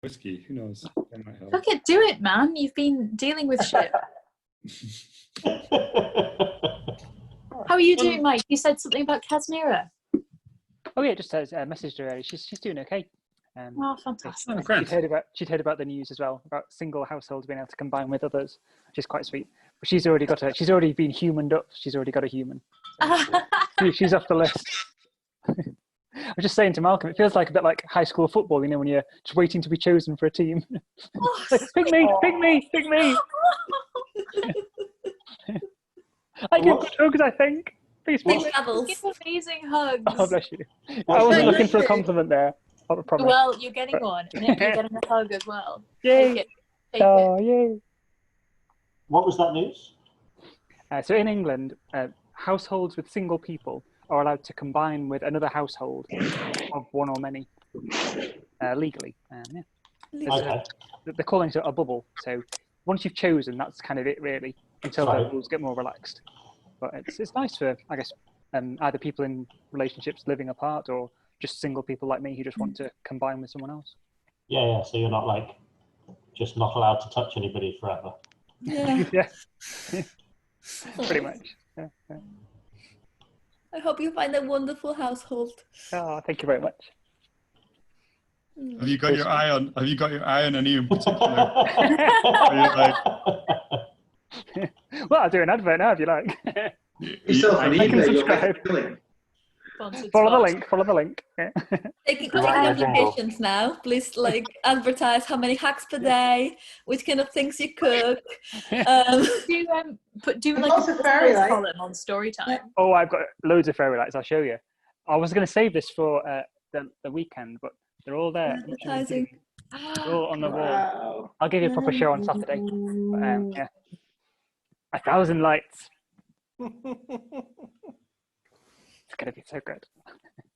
Whiskey, who knows? That might help. Look it, do it, man. You've been dealing with shit. How are you doing, Mike? You said something about Casimira. Oh yeah, just messaged her earlier. She's doing okay. Oh, fantastic. Oh, great. She'd heard about the news as well, about single households being able to combine with others, which is quite sweet. But she's already been humaned up. She's already got a human. So she's off the list. I was just saying to Malcolm, it feels like a bit like high school football, you know, when you're just waiting to be chosen for a team. Oh, like, pick me. I give good hugs, I think. Please pick me. Give amazing hugs. Oh, bless you. I wasn't looking for a compliment there. I promise. Well, you're getting one, and you're getting a hug as well. Yay! Take it. Yay! What was that news? So in England, households with single people are allowed to combine with another household of one or many legally. Okay. They're calling it a bubble. So once you've chosen, that's kind of it, really, until the rules get more relaxed. But it's nice for, I guess, either people in relationships living apart or just single people like me who just want to combine with someone else. Yeah. So you're not like just not allowed to touch anybody forever. Yeah. Yeah. Pretty much. Yeah. I hope you find a wonderful household. Oh, thank you very much. Have you got your eye on? Have you got your eye on any in particular? Are you like, well, I'll do an advert now if you like. I can subscribe. Follow the link. Yeah. Taking applications now. Please advertise how many hacks per day, which kind of things you cook. Do like a fairy column on Storytime. Oh, I've got loads of fairy lights. I'll show you. I was going to save this for the weekend, but they're all there. Advertising. They're all on the wall. I'll give you a proper show on Saturday. But, yeah. 1,000 lights. It's going to be so good.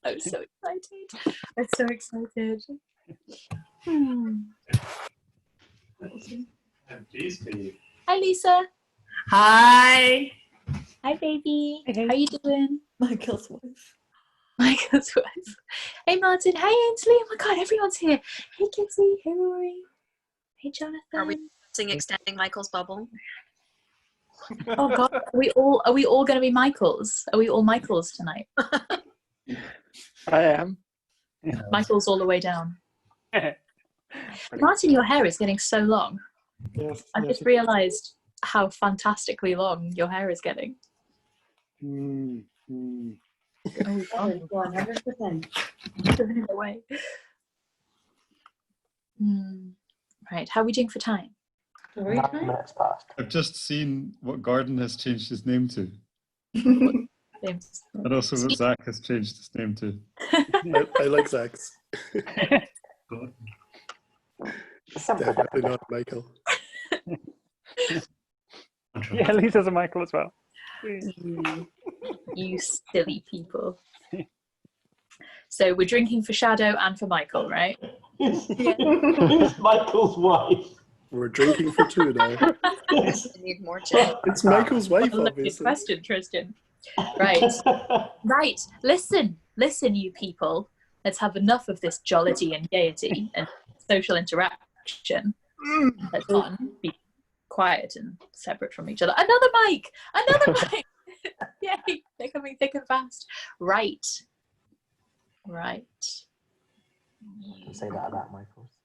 I'm so excited. I'm so excited. I'm pleased for you. Hi, Lisa. Hi. Hi, baby. Hey. How you doing? Michael's wife. Michael's wife. Hey, Martin. Hi, Ainsley. Oh my God, everyone's here. Hey, Kitty. Hey, Rory. Hey, Jonathan. Are we extending Michael's bubble? Oh God, are we all going to be Michaels? Are we all Michaels tonight? I am. Michaels all the way down. Martin, your hair is getting so long. Yes, I just realised how fantastically long your hair is getting. Mm. Oh, 100%. Away. Right, how are we doing for time? 9 minutes past. I've just seen what Gordon has changed his name to, James. and also what Zach has changed his name to. I like Zach's. Definitely not Michael. Yeah, Lisa's a Michael as well. You silly people. So we're drinking for Shadow and for Michael, right? Who's Michael's wife? We're drinking for two now. I need more chat. It's Michael's wife, Good obviously. question, Tristan. Right. Right. Listen, you people. Let's have enough of this jollity and gaiety and social interaction. Let's not be quiet and separate from each other. Another mic! Yay! They're coming thick and fast. Right. You can say that about Michael's.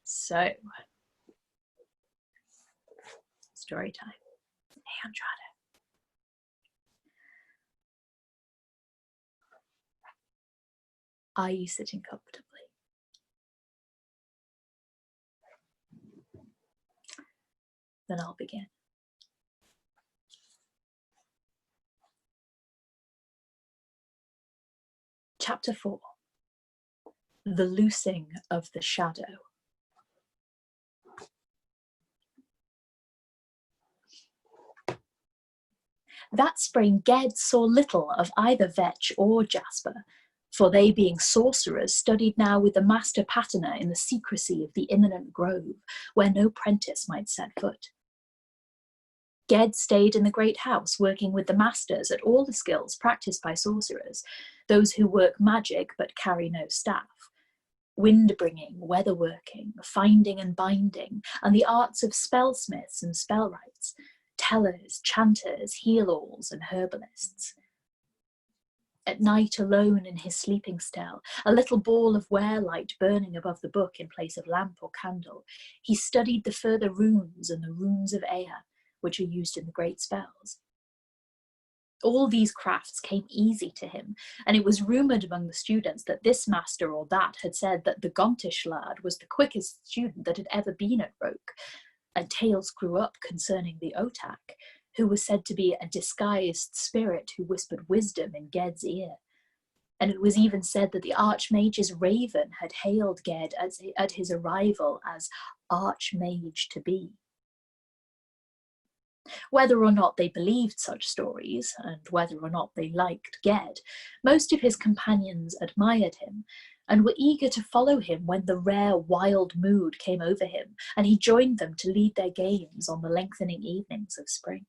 So, story time. Hey, Andrade. Are you sitting comfortably? Then I'll begin. Chapter 4. The Loosing of the Shadow. That spring Ged saw little of either Vetch or Jasper, for they being sorcerers studied now with the master patterner in the secrecy of the imminent grove, where no prentice might set foot. Ged stayed in the great house, working with the masters at all the skills practiced by sorcerers, those who work magic but carry no staff. wind-bringing, weather-working, finding and binding, and the arts of spellsmiths and spellwrights, tellers, chanters, heal-alls, and herbalists. At night, alone in his sleeping cell, a little ball of wear-light burning above the book in place of lamp or candle, he studied the further runes and the runes of Ea, which are used in the great spells. All these crafts came easy to him, and it was rumoured among the students that this master or that had said that the Gontish lad was the quickest student that had ever been at Roke, and tales grew up concerning the Otak, who was said to be a disguised spirit who whispered wisdom in Ged's ear. And it was even said that the Archmage's raven had hailed Ged at his arrival as Archmage to be. Whether or not they believed such stories, and whether or not they liked Ged, most of his companions admired him, and were eager to follow him when the rare wild mood came over him, and he joined them to lead their games on the lengthening evenings of spring.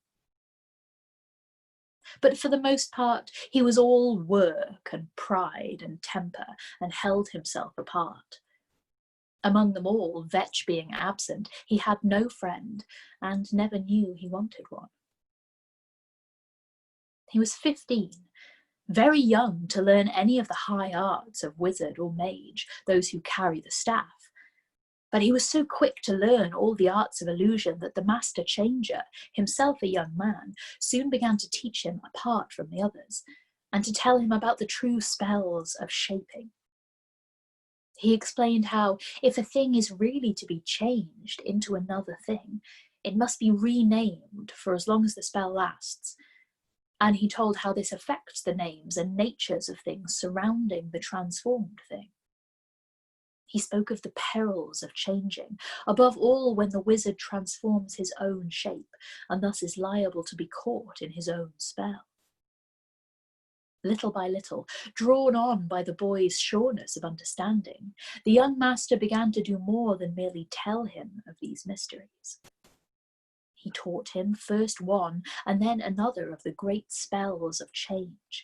But for the most part, he was all work and pride and temper, and held himself apart. Among them all, Vetch being absent, he had no friend, and never knew he wanted one. He was 15, very young to learn any of the high arts of wizard or mage, those who carry the staff. But he was so quick to learn all the arts of illusion that the master changer, himself a young man, soon began to teach him apart from the others, and to tell him about the true spells of shaping. He explained how, if a thing is really to be changed into another thing, it must be renamed for as long as the spell lasts. And he told how this affects the names and natures of things surrounding the transformed thing. He spoke of the perils of changing, above all when the wizard transforms his own shape, and thus is liable to be caught in his own spell. Little by little, drawn on by the boy's sureness of understanding, the young master began to do more than merely tell him of these mysteries. He taught him first one and then another of the great spells of change,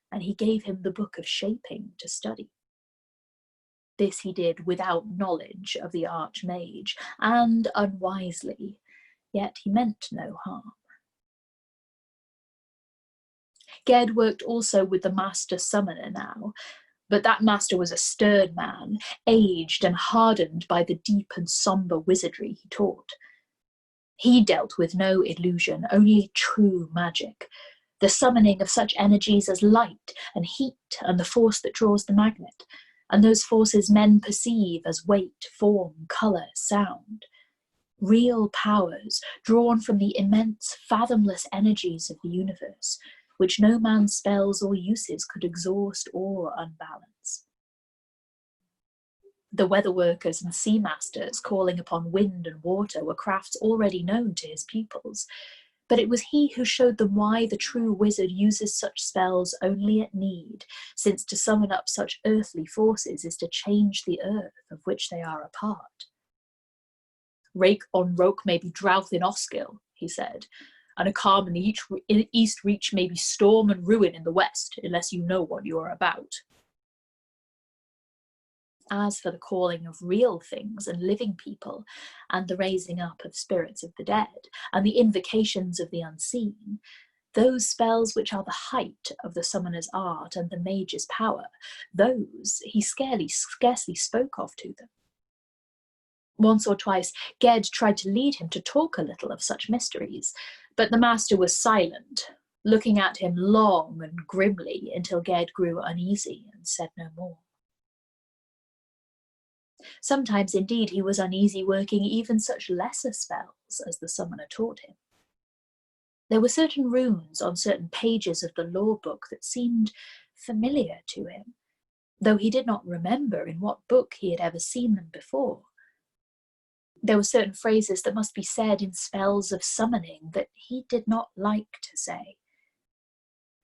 and he gave him the book of shaping to study. This he did without knowledge of the Archmage, and unwisely, yet he meant no harm. Ged worked also with the master summoner now, but that master was a stern man, aged and hardened by the deep and sombre wizardry he taught. He dealt with no illusion, only true magic, the summoning of such energies as light and heat and the force that draws the magnet, and those forces men perceive as weight, form, colour, sound. Real powers drawn from the immense, fathomless energies of the universe, which no man's spells or uses could exhaust or unbalance. The weather workers and sea masters calling upon wind and water were crafts already known to his pupils, but it was he who showed them why the true wizard uses such spells only at need, since to summon up such earthly forces is to change the earth of which they are a part. Rake on Roke may be drought in Osgil, he said, and a calm in the east reach may be storm and ruin in the west, unless you know what you are about. As for the calling of real things and living people, and the raising up of spirits of the dead, and the invocations of the unseen, those spells which are the height of the summoner's art and the mage's power, those he scarcely spoke of to them. Once or twice Ged tried to lead him to talk a little of such mysteries, but the master was silent, looking at him long and grimly until Ged grew uneasy and said no more. Sometimes, indeed, he was uneasy working even such lesser spells as the summoner taught him. There were certain runes on certain pages of the law book that seemed familiar to him, though he did not remember in what book he had ever seen them before. There were certain phrases that must be said in spells of summoning that he did not like to say.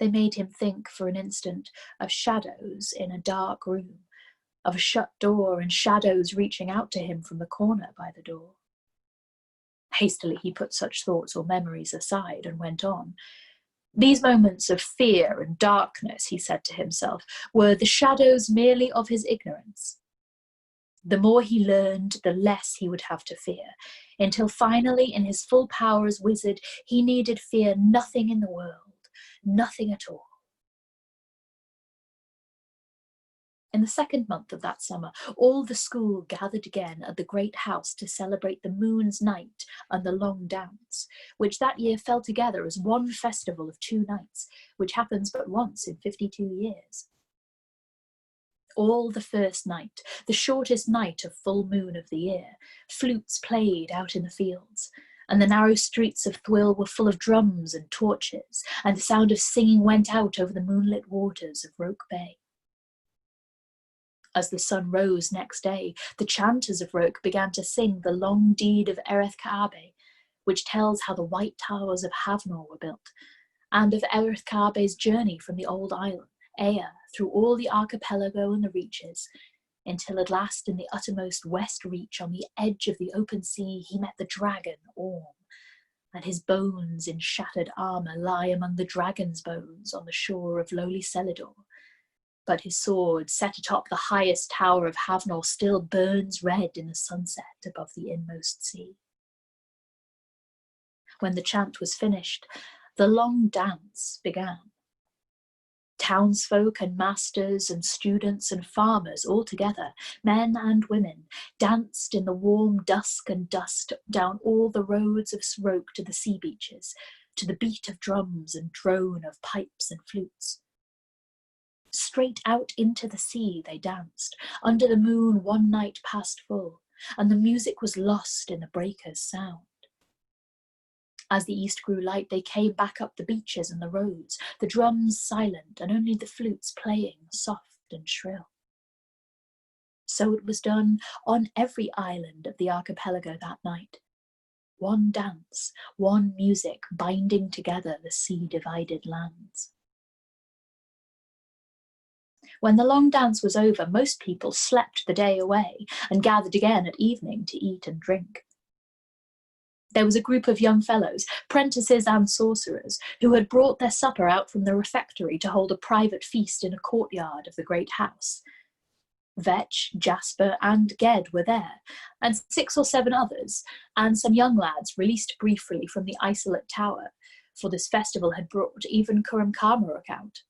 They made him think for an instant of shadows in a dark room, of a shut door and shadows reaching out to him from the corner by the door. Hastily he put such thoughts or memories aside and went on. These moments of fear and darkness, he said to himself, were the shadows merely of his ignorance. The more he learned, the less he would have to fear, until finally, in his full power as wizard, he needed fear nothing in the world, nothing at all. In the second month of that summer, all the school gathered again at the great house to celebrate the moon's night and the long dance, which that year fell together as one festival of 2 nights, which happens but once in 52 years. All the first night, the shortest night of full moon of the year, flutes played out in the fields, and the narrow streets of Thwil were full of drums and torches, and the sound of singing went out over the moonlit waters of Roke Bay. As the sun rose next day, the chanters of Roke began to sing the long deed of Ereth Kaabe, which tells how the white towers of Havnor were built, and of Ereth Kaabe's journey from the old island, Ea, through all the archipelago and the reaches, until at last in the uttermost west reach, on the edge of the open sea, he met the dragon, Orm, and his bones in shattered armour lie among the dragon's bones on the shore of lowly Celidor. But his sword, set atop the highest tower of Havnor, still burns red in the sunset above the inmost sea. When the chant was finished, the long dance began. Townsfolk and masters and students and farmers all together, men and women, danced in the warm dusk and dust down all the roads of Roke to the sea beaches, to the beat of drums and drone of pipes and flutes. Straight out into the sea they danced, under the moon one night past full, and the music was lost in the breakers' sound. As the east grew light, they came back up the beaches and the roads, the drums silent and only the flutes playing soft and shrill. So it was done on every island of the archipelago that night. One dance, one music binding together the sea-divided lands. When the long dance was over, most people slept the day away and gathered again at evening to eat and drink. There was a group of young fellows, prentices and sorcerers, who had brought their supper out from the refectory to hold a private feast in a courtyard of the great house. Vetch, Jasper and Ged were there, and 6 or 7 others, and some young lads released briefly from the isolate tower, for this festival had brought even Curum Carmaruk out.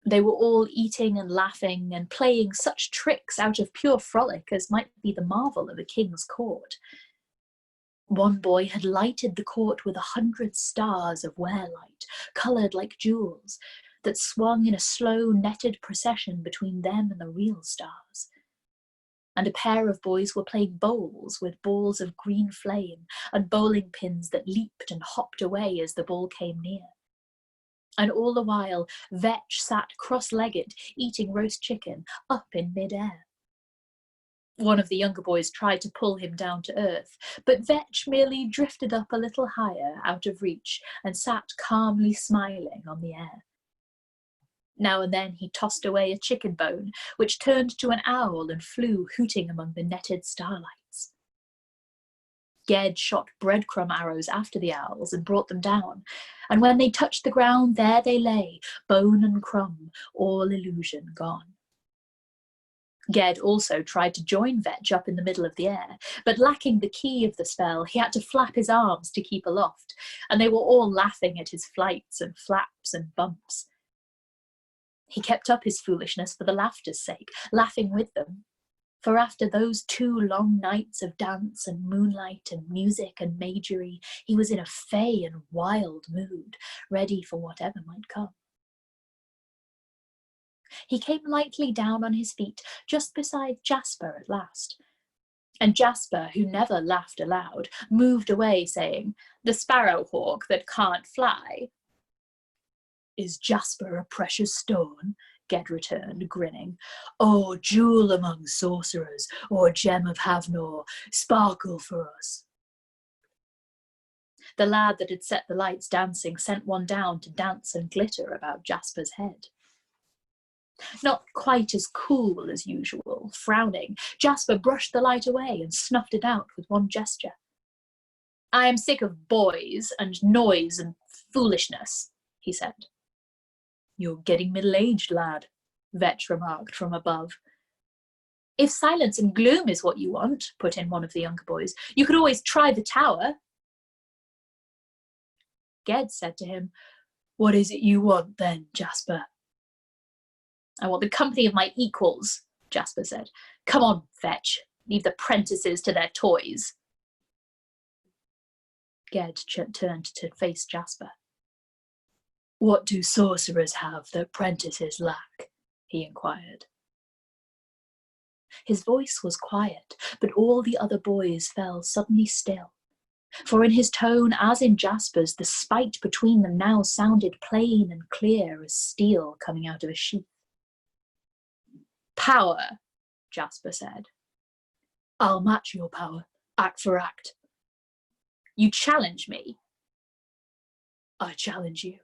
They were all eating and laughing and playing such tricks out of pure frolic as might be the marvel of a king's court. One boy had lighted the court with 100 stars of wear-light, coloured like jewels, that swung in a slow netted procession between them and the real stars. And a pair of boys were playing bowls with balls of green flame and bowling pins that leaped and hopped away as the ball came near. And all the while, Vetch sat cross-legged, eating roast chicken, up in mid-air. One of the younger boys tried to pull him down to earth, but Vetch merely drifted up a little higher, out of reach, and sat calmly smiling on the air. Now and then he tossed away a chicken bone, which turned to an owl and flew hooting among the netted starlights. Ged shot breadcrumb arrows after the owls and brought them down, and when they touched the ground, there they lay, bone and crumb, all illusion gone. Ged also tried to join Vetch up in the middle of the air, but lacking the key of the spell, he had to flap his arms to keep aloft, and they were all laughing at his flights and flaps and bumps. He kept up his foolishness for the laughter's sake, laughing with them. For after those 2 long nights of dance and moonlight and music and magery, he was in a fey and wild mood, ready for whatever might come. He came lightly down on his feet, just beside Jasper at last. And Jasper, who never laughed aloud, moved away, saying, "The sparrowhawk that can't fly." "Is Jasper a precious stone?" Ged returned, grinning. "Oh, jewel among sorcerers, or gem of Havnor, sparkle for us." The lad that had set the lights dancing sent one down to dance and glitter about Jasper's head. Not quite as cool as usual, frowning, Jasper brushed the light away and snuffed it out with one gesture. "I am sick of boys and noise and foolishness," he said. "You're getting middle-aged, lad," Vetch remarked from above. If silence and gloom is what you want, put in one of the younger boys, you could always try the tower. Ged said to him, "What is it you want then, Jasper?" "I want the company of my equals," Jasper said. "Come on, Vetch. Leave the prentices to their toys." Ged turned to face Jasper. "What do sorcerers have that prentices lack?" he inquired. His voice was quiet, but all the other boys fell suddenly still. For in his tone, as in Jasper's, the spite between them now sounded plain and clear as steel coming out of a sheath. "Power," Jasper said. "I'll match your power, act for act." "You challenge me." "I challenge you."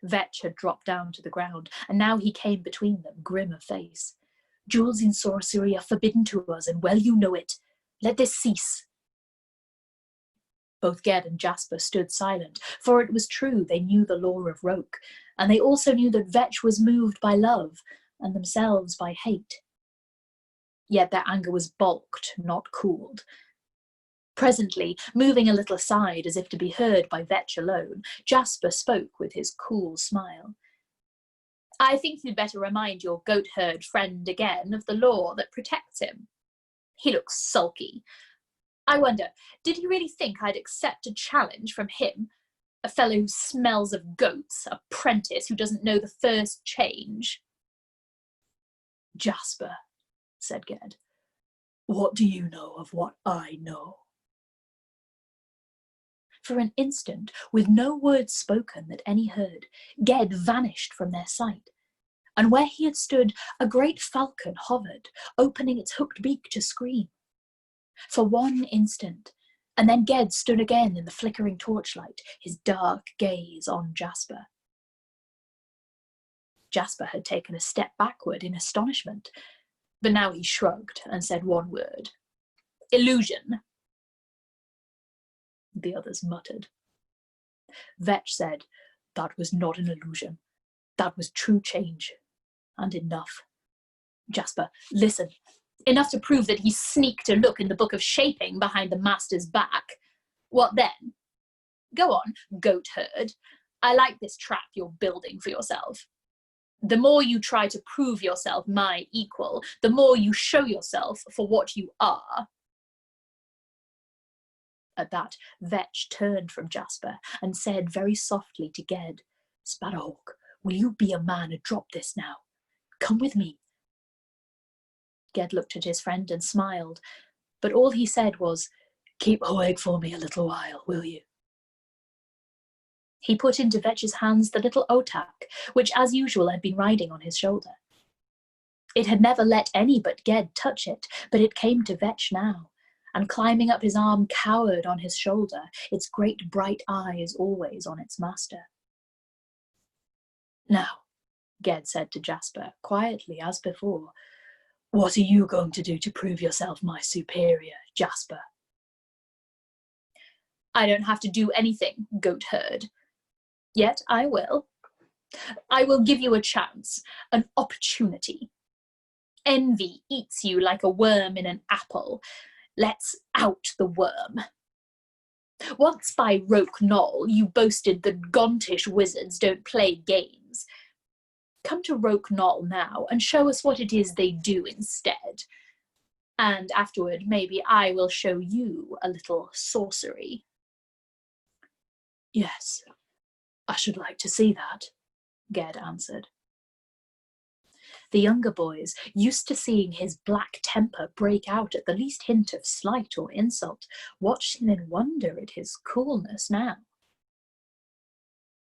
Vetch had dropped down to the ground, and now he came between them, grim of face. "Jewels in sorcery are forbidden to us, and well you know it. Let this cease." Both Ged and Jasper stood silent, for it was true they knew the law of Roke, and they also knew that Vetch was moved by love, and themselves by hate. Yet their anger was balked, not cooled. Presently, moving a little aside as if to be heard by Vetch alone, Jasper spoke with his cool smile. "I think you'd better remind your goat-herd friend again of the law that protects him. He looks sulky. I wonder, did he really think I'd accept a challenge from him? A fellow who smells of goats, a prentice who doesn't know the first change." "Jasper," said Ged, "what do you know of what I know?" For an instant, with no word spoken that any heard, Ged vanished from their sight, and where he had stood, a great falcon hovered, opening its hooked beak to scream. For one instant, and then Ged stood again in the flickering torchlight, his dark gaze on Jasper. Jasper had taken a step backward in astonishment, but now he shrugged and said one word. "Illusion." The others muttered. Vetch said, "That was not an illusion. That was true change. And enough. Jasper, listen. Enough to prove that he sneaked a look in the book of shaping behind the master's back. What then? Go on, goat herd. I like this trap you're building for yourself. The more you try to prove yourself my equal, the more you show yourself for what you are." At that, Vetch turned from Jasper and said very softly to Ged, "Sparrowhawk, will you be a man and drop this now? Come with me." Ged looked at his friend and smiled, but all he said was, "Keep awake for me a little while, will you?" He put into Vetch's hands the little otak, which as usual had been riding on his shoulder. It had never let any but Ged touch it, but it came to Vetch now, and climbing up his arm cowered on his shoulder, its great bright eyes always on its master. "Now," Ged said to Jasper, quietly as before, "what are you going to do to prove yourself my superior, Jasper?" "I don't have to do anything, goat herd. Yet I will. I will give you a chance, an opportunity. Envy eats you like a worm in an apple. Let's out the worm. Once by Roke Knoll, you boasted that Gontish wizards don't play games. Come to Roke Knoll now and show us what it is they do instead. And afterward, maybe I will show you a little sorcery." "Yes, I should like to see that," Ged answered. The younger boys, used to seeing his black temper break out at the least hint of slight or insult, watched him in wonder at his coolness now.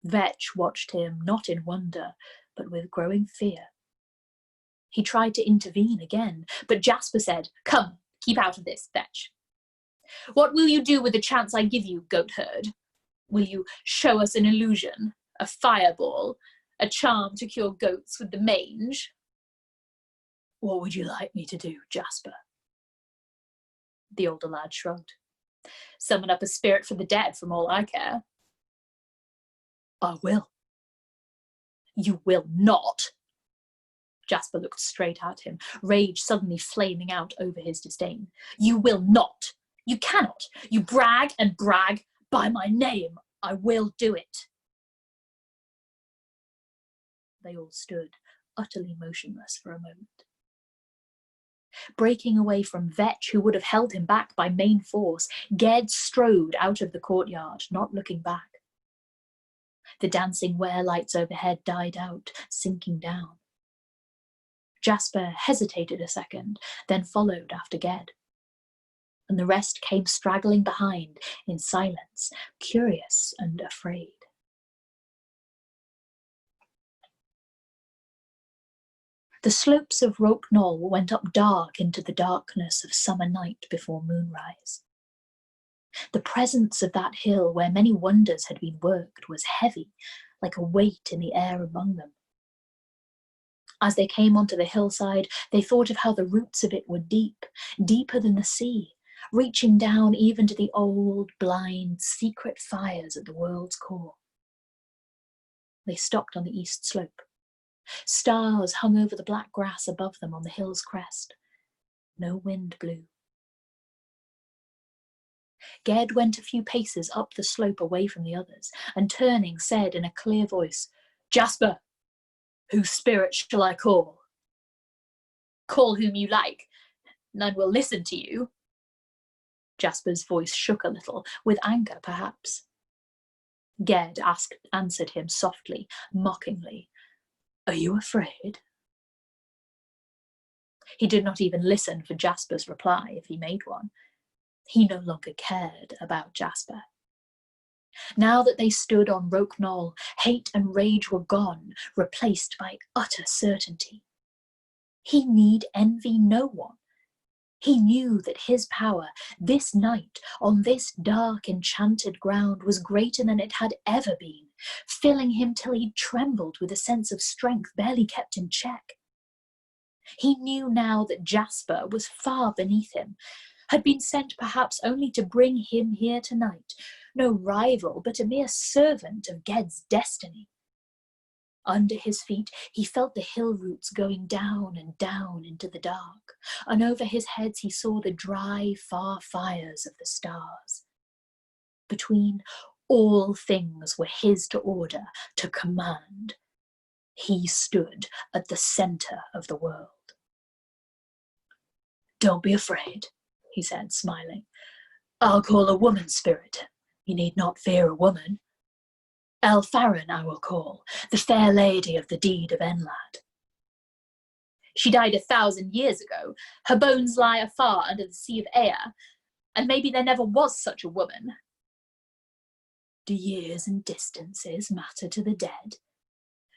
Vetch watched him not in wonder, but with growing fear. He tried to intervene again, but Jasper said, "Come, keep out of this, Vetch. What will you do with the chance I give you, goat herd? Will you show us an illusion, a fireball, a charm to cure goats with the mange?" "What would you like me to do, Jasper?" The older lad shrugged. "Summon up a spirit for the dead, from all I care." "I will." "You will not." Jasper looked straight at him, rage suddenly flaming out over his disdain. You will not. You cannot. You brag and brag. By my name, I will do it. They all stood, utterly motionless for a moment. Breaking away from Vetch, who would have held him back by main force, Ged strode out of the courtyard, not looking back. The dancing wear-lights overhead died out, sinking down. Jasper hesitated a second, then followed after Ged. And the rest came straggling behind in silence, curious and afraid. The slopes of Roke Knoll went up dark into the darkness of summer night before moonrise. The presence of that hill where many wonders had been worked was heavy, like a weight in the air among them. As they came onto the hillside, they thought of how the roots of it were deep, deeper than the sea, reaching down even to the old, blind, secret fires at the world's core. They stopped on the east slope. Stars hung over the black grass above them on the hill's crest. No wind blew. Ged went a few paces up the slope away from the others, and turning said in a clear voice, Jasper, whose spirit shall I call? Call whom you like, none will listen to you. Jasper's voice shook a little, with anger perhaps. Ged answered him softly, mockingly, Are you afraid? He did not even listen for Jasper's reply if he made one. He no longer cared about Jasper. Now that they stood on Roke Knoll, hate and rage were gone, replaced by utter certainty. He need envy no one. He knew that his power, this night, on this dark, enchanted ground, was greater than it had ever been, filling him till he trembled with a sense of strength barely kept in check. He knew now that Jasper was far beneath him, had been sent perhaps only to bring him here tonight, no rival, but a mere servant of Ged's destiny. Under his feet, he felt the hill roots going down and down into the dark, and over his heads he saw the dry, far fires of the stars. Between, all things were his to order, to command. He stood at the centre of the world. Don't be afraid, he said, smiling. I'll call a woman spirit. You need not fear a woman. Elfarran I will call, the fair lady of the deed of Enlad. She died 1,000 years ago. Her bones lie afar under the sea of Ea, and maybe there never was such a woman. Do years and distances matter to the dead?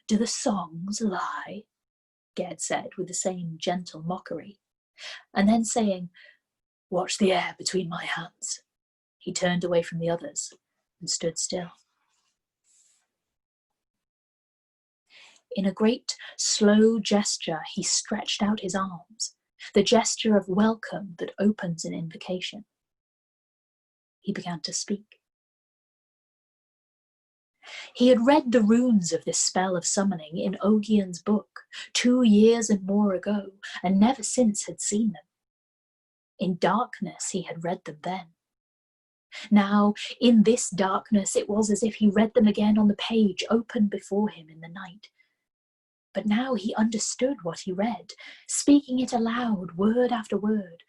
Do the songs lie? Ged said with the same gentle mockery. And then saying, Watch the air between my hands. He turned away from the others and stood still. In a great, slow gesture, he stretched out his arms, the gesture of welcome that opens an invocation. He began to speak. He had read the runes of this spell of summoning in Ogian's book 2 years and more ago, and never since had seen them. In darkness he had read them then. Now, in this darkness, it was as if he read them again on the page open before him in the night. But now he understood what he read, speaking it aloud, word after word,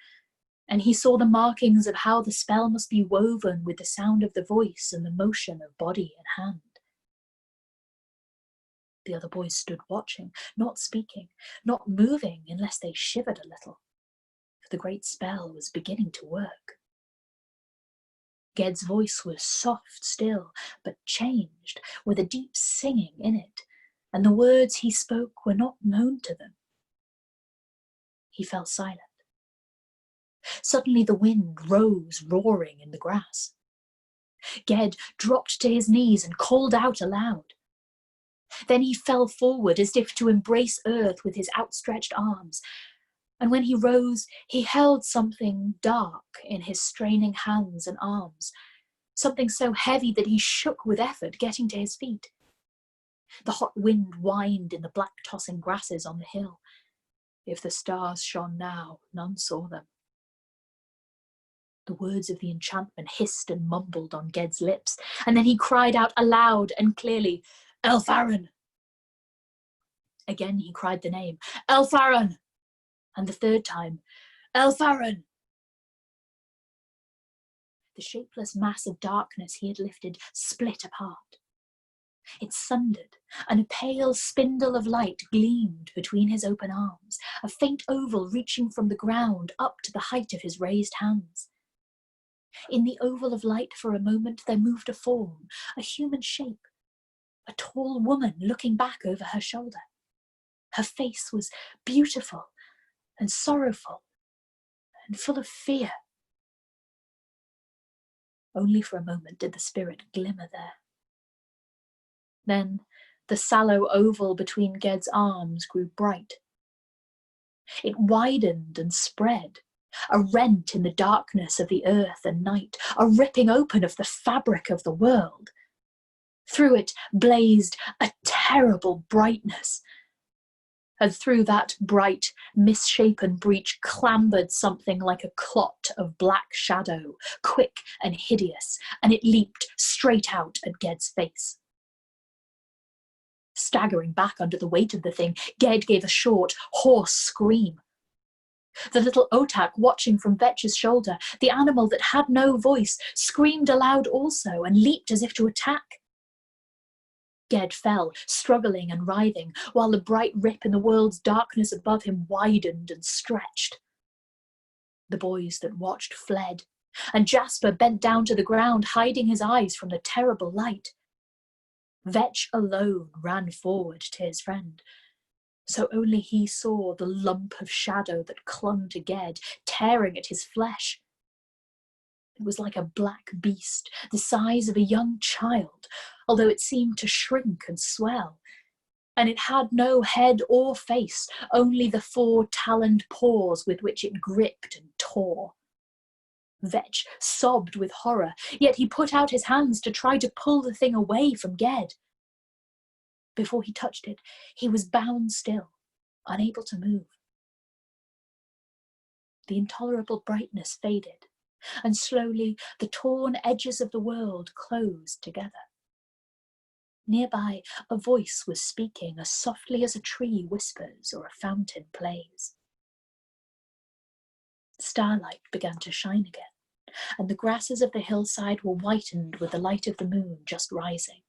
and he saw the markings of how the spell must be woven with the sound of the voice and the motion of body and hand. The other boys stood watching, not speaking, not moving unless they shivered a little, for the great spell was beginning to work. Ged's voice was soft still, but changed, with a deep singing in it, and the words he spoke were not known to them. He fell silent. Suddenly the wind rose roaring in the grass. Ged dropped to his knees and called out aloud. Then he fell forward as if to embrace earth with his outstretched arms, and when he rose, he held something dark in his straining hands and arms, something so heavy that he shook with effort, getting to his feet. The hot wind whined in the black tossing grasses on the hill, If the stars shone now, none saw them. The words of the enchantment hissed and mumbled on Ged's lips, and then he cried out aloud and clearly, Elfaron! Again he cried the name, Elfaron! And the third time, Elfaron! The shapeless mass of darkness he had lifted split apart. It sundered, and a pale spindle of light gleamed between his open arms, a faint oval reaching from the ground up to the height of his raised hands. In the oval of light for a moment there moved a form, a human shape, a tall woman looking back over her shoulder. Her face was beautiful and sorrowful and full of fear. Only for a moment did the spirit glimmer there. Then the sallow oval between Ged's arms grew bright. It widened and spread, a rent in the darkness of the earth and night, a ripping open of the fabric of the world. Through it blazed a terrible brightness, and through that bright, misshapen breach clambered something like a clot of black shadow, quick and hideous, and it leaped straight out at Ged's face. Staggering back under the weight of the thing, Ged gave a short, hoarse scream. The little otak watching from Vetch's shoulder, the animal that had no voice, screamed aloud also and leaped as if to attack. Ged fell, struggling and writhing, while the bright rip in the world's darkness above him widened and stretched. The boys that watched fled, and Jasper bent down to the ground, hiding his eyes from the terrible light. Vetch alone ran forward to his friend, so only he saw the lump of shadow that clung to Ged, tearing at his flesh. It was like a black beast, the size of a young child, although it seemed to shrink and swell, and it had no head or face, only the 4 taloned paws with which it gripped and tore. Vetch sobbed with horror, yet he put out his hands to try to pull the thing away from Ged. Before he touched it, he was bound still, unable to move. The intolerable brightness faded, and slowly the torn edges of the world closed together. Nearby, a voice was speaking as softly as a tree whispers or a fountain plays. Starlight began to shine again, and the grasses of the hillside were whitened with the light of the moon just rising.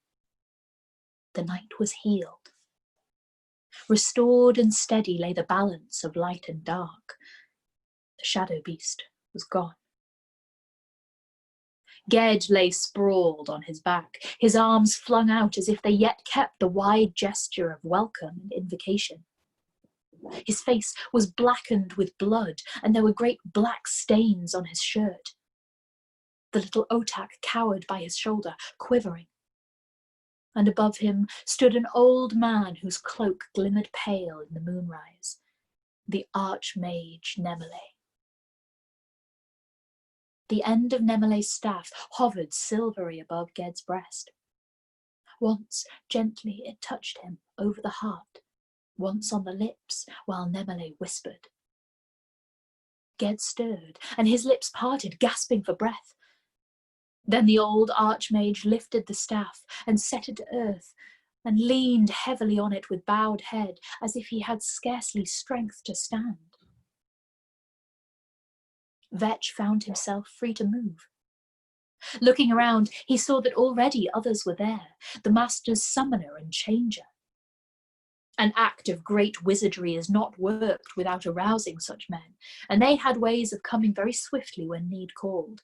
The night was healed. Restored and steady lay the balance of light and dark. The shadow beast was gone. Ged lay sprawled on his back, his arms flung out as if they yet kept the wide gesture of welcome and invocation. His face was blackened with blood, and there were great black stains on his shirt. The little otak cowered by his shoulder, quivering. And above him stood an old man whose cloak glimmered pale in the moonrise, the Archmage Nemele. The end of Nemele's staff hovered silvery above Ged's breast. Once gently it touched him over the heart, once on the lips, while Nemele whispered. Ged stirred, and his lips parted, gasping for breath. Then the old Archmage lifted the staff and set it to earth, and leaned heavily on it with bowed head, as if he had scarcely strength to stand. Vetch found himself free to move. Looking around, he saw that already others were there, the master's summoner and changer. An act of great wizardry is not worked without arousing such men, and they had ways of coming very swiftly when need called,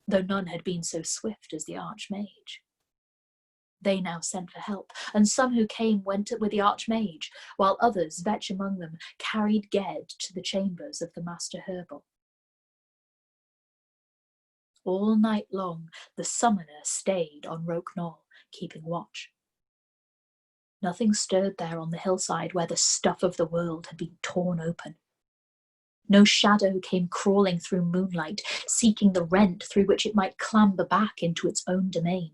though none had been so swift as the Archmage. They now sent for help, and some who came went with the Archmage, while others, Vetch among them, carried Ged to the chambers of the Master Herbal. All night long, the summoner stayed on Roke Knoll, keeping watch. Nothing stirred there on the hillside where the stuff of the world had been torn open. No shadow came crawling through moonlight, seeking the rent through which it might clamber back into its own domain.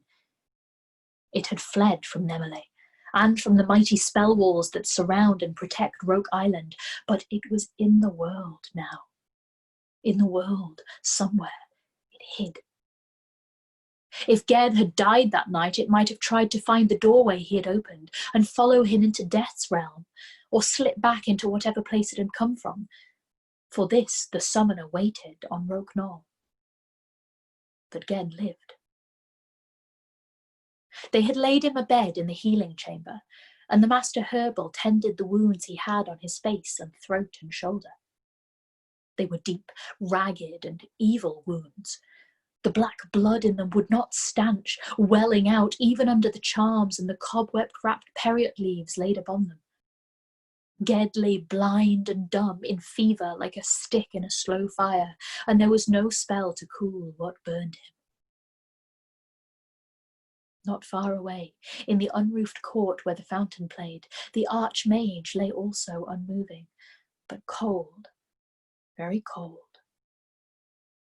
It had fled from Nemele, and from the mighty spell walls that surround and protect Roke Island, but it was in the world now. In the world, somewhere, it hid. If Ged had died that night, it might have tried to find the doorway he had opened and follow him into Death's realm, or slip back into whatever place it had come from. For this the summoner waited on Roke Knoll. But Ged lived. They had laid him a bed in the healing chamber, and the Master Herbal tended the wounds he had on his face and throat and shoulder. They were deep, ragged, and evil wounds. The black blood in them would not stanch, welling out even under the charms and the cobweb-wrapped periot leaves laid upon them. Ged lay blind and dumb in fever like a stick in a slow fire, and there was no spell to cool what burned him. Not far away, in the unroofed court where the fountain played, the archmage lay also unmoving, but cold, very cold.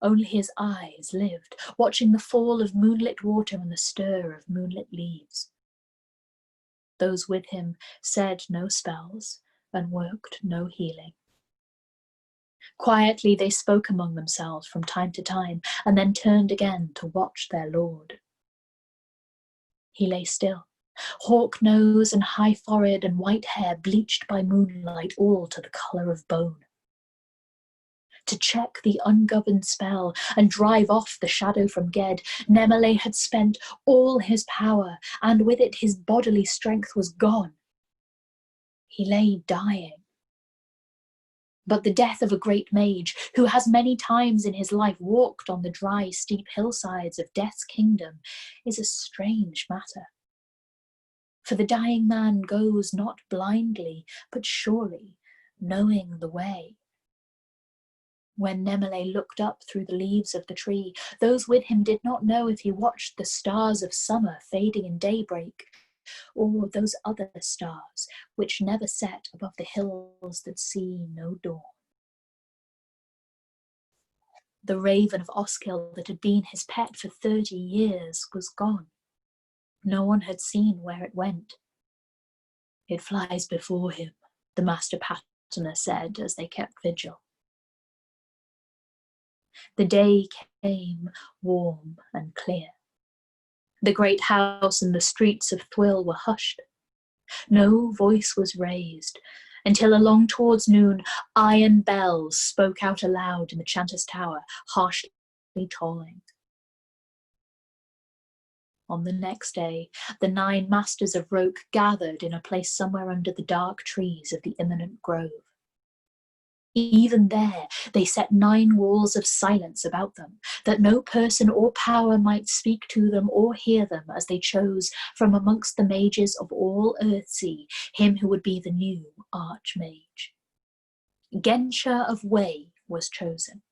Only his eyes lived, watching the fall of moonlit water and the stir of moonlit leaves. Those with him said no spells and worked no healing. Quietly they spoke among themselves from time to time, and then turned again to watch their lord. He lay still, hawk nose and high forehead and white hair bleached by moonlight all to the colour of bone. To check the ungoverned spell and drive off the shadow from Ged, Nemele had spent all his power, and with it his bodily strength was gone. He lay dying. But the death of a great mage, who has many times in his life walked on the dry, steep hillsides of Death's kingdom, is a strange matter. For the dying man goes not blindly, but surely, knowing the way. When Nemele looked up through the leaves of the tree, those with him did not know if he watched the stars of summer fading in daybreak, or those other stars which never set above the hills that see no dawn. The raven of Oskill that had been his pet for 30 years was gone. No one had seen where it went. It flies before him, the Master Pattern said as they kept vigil. The day came warm and clear. The great house and the streets of Thwill were hushed. No voice was raised, until along towards noon, iron bells spoke out aloud in the Chanter's Tower, harshly tolling. On the next day, the 9 masters of Roke gathered in a place somewhere under the dark trees of the imminent grove. Even there, they set 9 walls of silence about them, that no person or power might speak to them or hear them as they chose from amongst the mages of all Earthsea him who would be the new Archmage. Gensha of Way was chosen.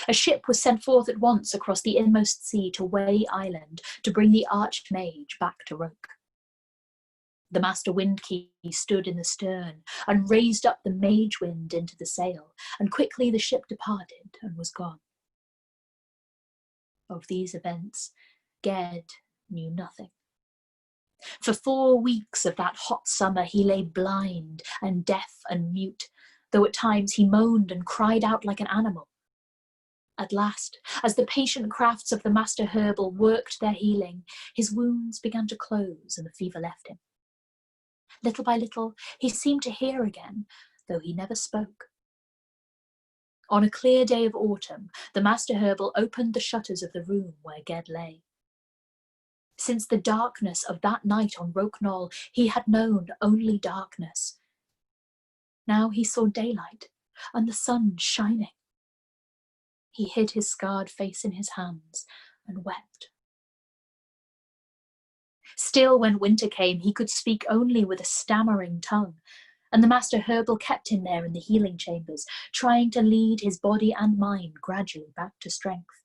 A ship was sent forth at once across the inmost sea to Way Island to bring the Archmage back to Roke. The Master Windkey stood in the stern and raised up the mage wind into the sail, and quickly the ship departed and was gone. Of these events, Ged knew nothing. For 4 weeks of that hot summer he lay blind and deaf and mute, though at times he moaned and cried out like an animal. At last, as the patient crafts of the Master Herbal worked their healing, his wounds began to close and the fever left him. Little by little, he seemed to hear again, though he never spoke. On a clear day of autumn, the Master Herbal opened the shutters of the room where Ged lay. Since the darkness of that night on Roke Knoll, he had known only darkness. Now he saw daylight and the sun shining. He hid his scarred face in his hands and wept. Still, when winter came, he could speak only with a stammering tongue, and the Master Herbal kept him there in the healing chambers, trying to lead his body and mind gradually back to strength.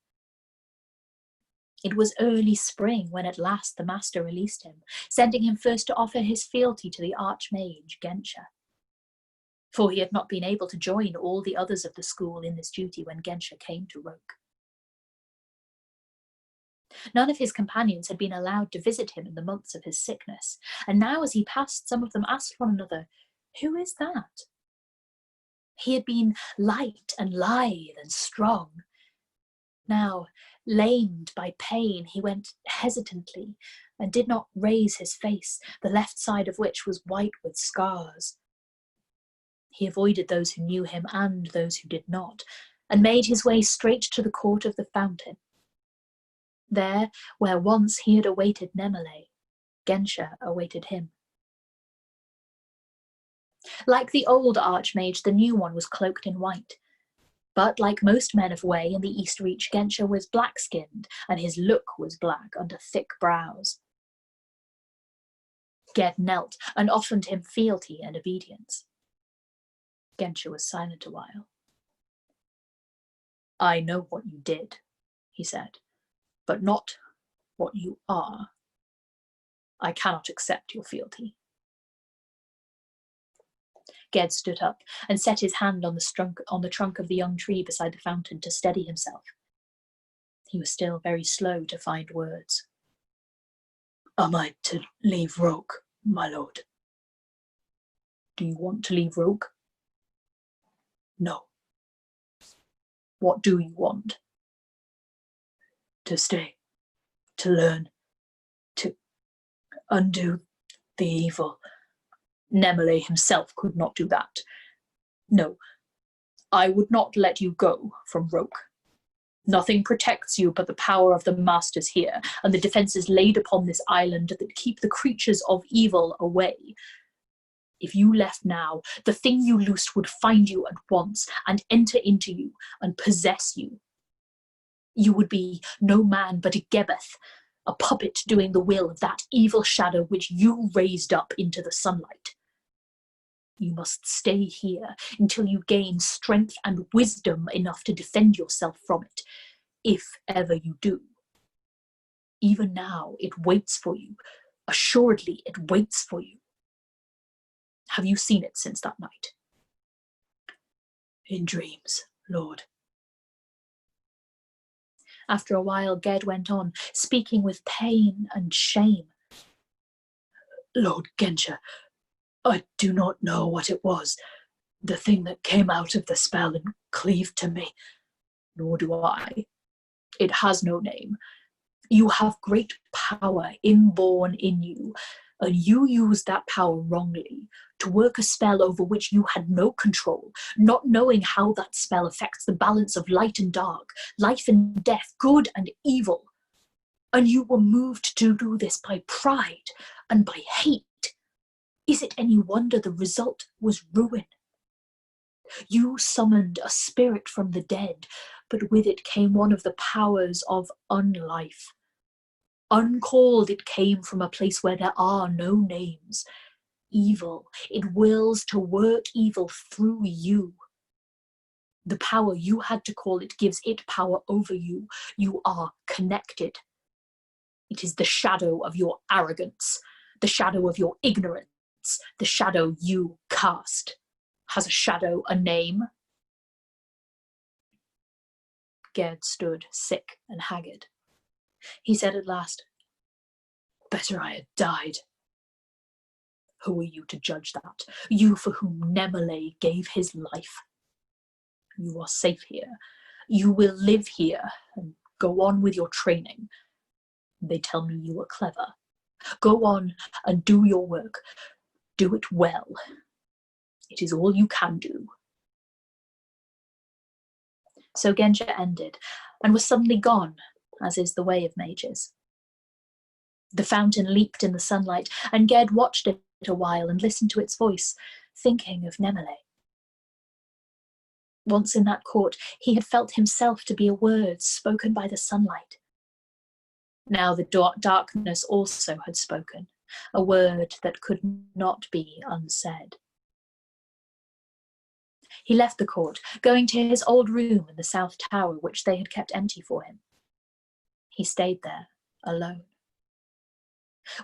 It was early spring when at last the Master released him, sending him first to offer his fealty to the Archmage Gensha. For he had not been able to join all the others of the school in this duty when Gensha came to Roke. None of his companions had been allowed to visit him in the months of his sickness, and now as he passed, some of them asked one another, "Who is that?" He had been light and lithe and strong. Now, lamed by pain, he went hesitantly and did not raise his face, the left side of which was white with scars. He avoided those who knew him and those who did not, and made his way straight to the court of the fountain. There, where once he had awaited Nemele, Gensha awaited him. Like the old archmage, the new one was cloaked in white. But like most men of Wei in the East Reach, Gensha was black-skinned, and his look was black under thick brows. Ged knelt and offered him fealty and obedience. Gensha was silent a while. "I know what you did," he said, "but not what you are. I cannot accept your fealty." Ged stood up and set his hand on the trunk of the young tree beside the fountain to steady himself. He was still very slow to find words. "Am I to leave Roke, my lord?" "Do you want to leave Roke?" "No." "What do you want?" "To stay, to learn, to undo the evil. Nemele himself could not do that. No, I would not let you go from Roke. Nothing protects you but the power of the masters here, and the defences laid upon this island that keep the creatures of evil away. If you left now, the thing you loosed would find you at once, and enter into you, and possess you. You would be no man but a Gebeth, a puppet doing the will of that evil shadow which you raised up into the sunlight. You must stay here until you gain strength and wisdom enough to defend yourself from it, if ever you do. Even now, it waits for you. Assuredly, it waits for you. Have you seen it since that night?" "In dreams, Lord." After a while, Ged went on, speaking with pain and shame. "Lord Gensha, I do not know what it was, the thing that came out of the spell and cleaved to me. Nor do I. It has no name. You have great power inborn in you, and you used that power wrongly to work a spell over which you had no control, not knowing how that spell affects the balance of light and dark, life and death, good and evil. And you were moved to do this by pride and by hate. Is it any wonder the result was ruin? You summoned a spirit from the dead, but with it came one of the powers of unlife. Uncalled, it came from a place where there are no names. Evil, it wills to work evil through you. The power you had to call it gives it power over you. You are connected. It is the shadow of your arrogance, the shadow of your ignorance, the shadow you cast. Has a shadow a name?" Gerd stood sick and haggard. He said at last, "Better I had died." "Who are you to judge that? You for whom Nemele gave his life. You are safe here. You will live here and go on with your training. They tell me you are clever. Go on and do your work. Do it well. It is all you can do." So Gensha ended, and was suddenly gone, as is the way of mages. The fountain leaped in the sunlight, and Ged watched it a while and listened to its voice, thinking of Nemele. Once in that court, he had felt himself to be a word spoken by the sunlight. Now the darkness also had spoken, a word that could not be unsaid. He left the court, going to his old room in the south tower, which they had kept empty for him. He stayed there, alone.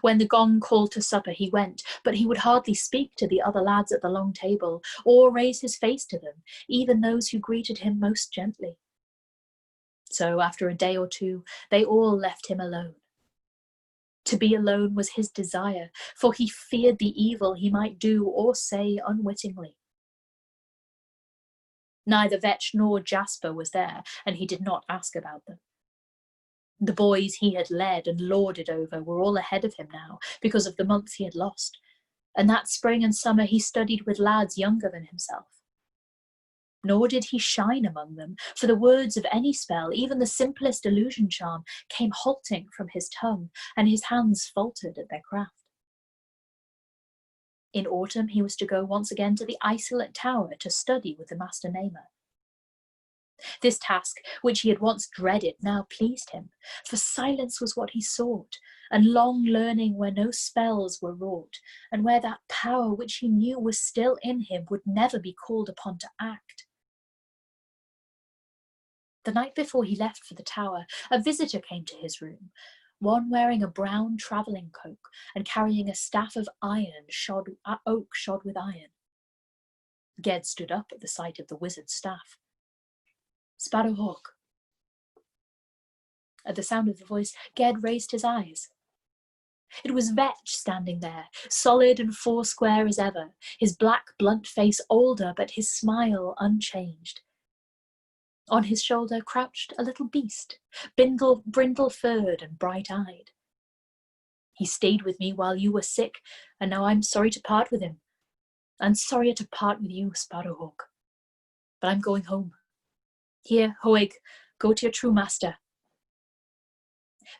When the gong called to supper, he went, but he would hardly speak to the other lads at the long table, or raise his face to them, even those who greeted him most gently. So after a day or two, they all left him alone. To be alone was his desire, for he feared the evil he might do or say unwittingly. Neither Vetch nor Jasper was there, and he did not ask about them. The boys he had led and lorded over were all ahead of him now because of the months he had lost, and that spring and summer he studied with lads younger than himself. Nor did he shine among them, for the words of any spell, even the simplest illusion charm, came halting from his tongue, and his hands faltered at their craft. In autumn he was to go once again to the isolate tower to study with the master namer. This task, which he had once dreaded, now pleased him, for silence was what he sought, and long learning where no spells were wrought, and where that power which he knew was still in him would never be called upon to act. The night before he left for the tower, a visitor came to his room, one wearing a brown travelling cloak and carrying a staff of oak shod with iron. Ged stood up at the sight of the wizard's staff. Sparrowhawk. At the sound of the voice, Ged raised his eyes. It was Vetch standing there, solid and foursquare as ever, his black, blunt face older, but his smile unchanged. On his shoulder crouched a little beast, brindle-furred and bright-eyed. He stayed with me while you were sick, and now I'm sorry to part with him. I'm sorrier to part with you, Sparrowhawk. But I'm going home. Here, Hoeg, go to your true master.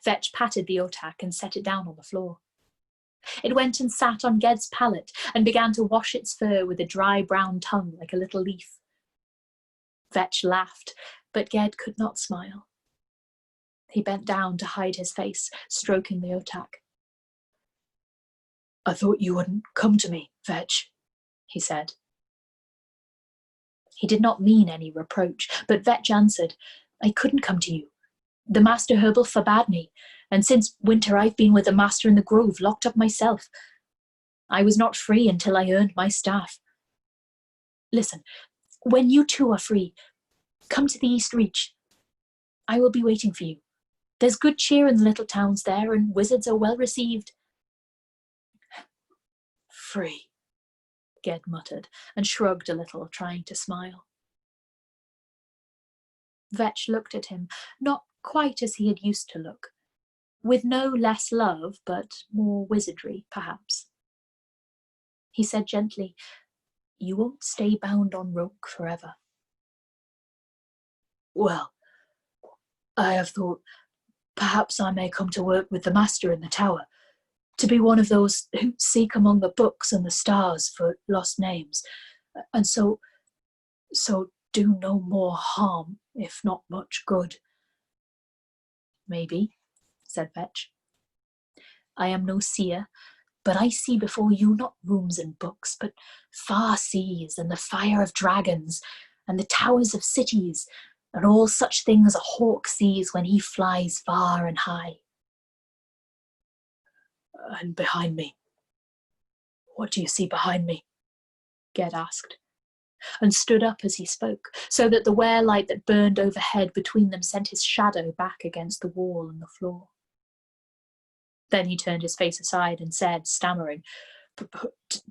Vetch patted the otak and set it down on the floor. It went and sat on Ged's pallet and began to wash its fur with a dry brown tongue like a little leaf. Vetch laughed, but Ged could not smile. He bent down to hide his face, stroking the otak. I thought you wouldn't come to me, Vetch, he said. He did not mean any reproach, but Vetch answered, I couldn't come to you. The master herbal forbade me, and since winter I've been with the master in the grove, locked up myself. I was not free until I earned my staff. Listen, when you two are free, come to the East Reach. I will be waiting for you. There's good cheer in the little towns there, and wizards are well received. Free, Ged muttered, and shrugged a little, trying to smile. Vetch looked at him, not quite as he had used to look, with no less love, but more wizardry, perhaps. He said gently, You won't stay bound on rope forever. Well, I have thought perhaps I may come to work with the master in the tower, to be one of those who seek among the books and the stars for lost names, and so do no more harm, if not much good. Maybe, said Vetch. I am no seer, but I see before you not rooms and books, but far seas and the fire of dragons and the towers of cities and all such things a hawk sees when he flies far and high. And behind me? What do you see behind me? Ged asked, and stood up as he spoke, so that the wear-light that burned overhead between them sent his shadow back against the wall and the floor. Then he turned his face aside and said, stammering,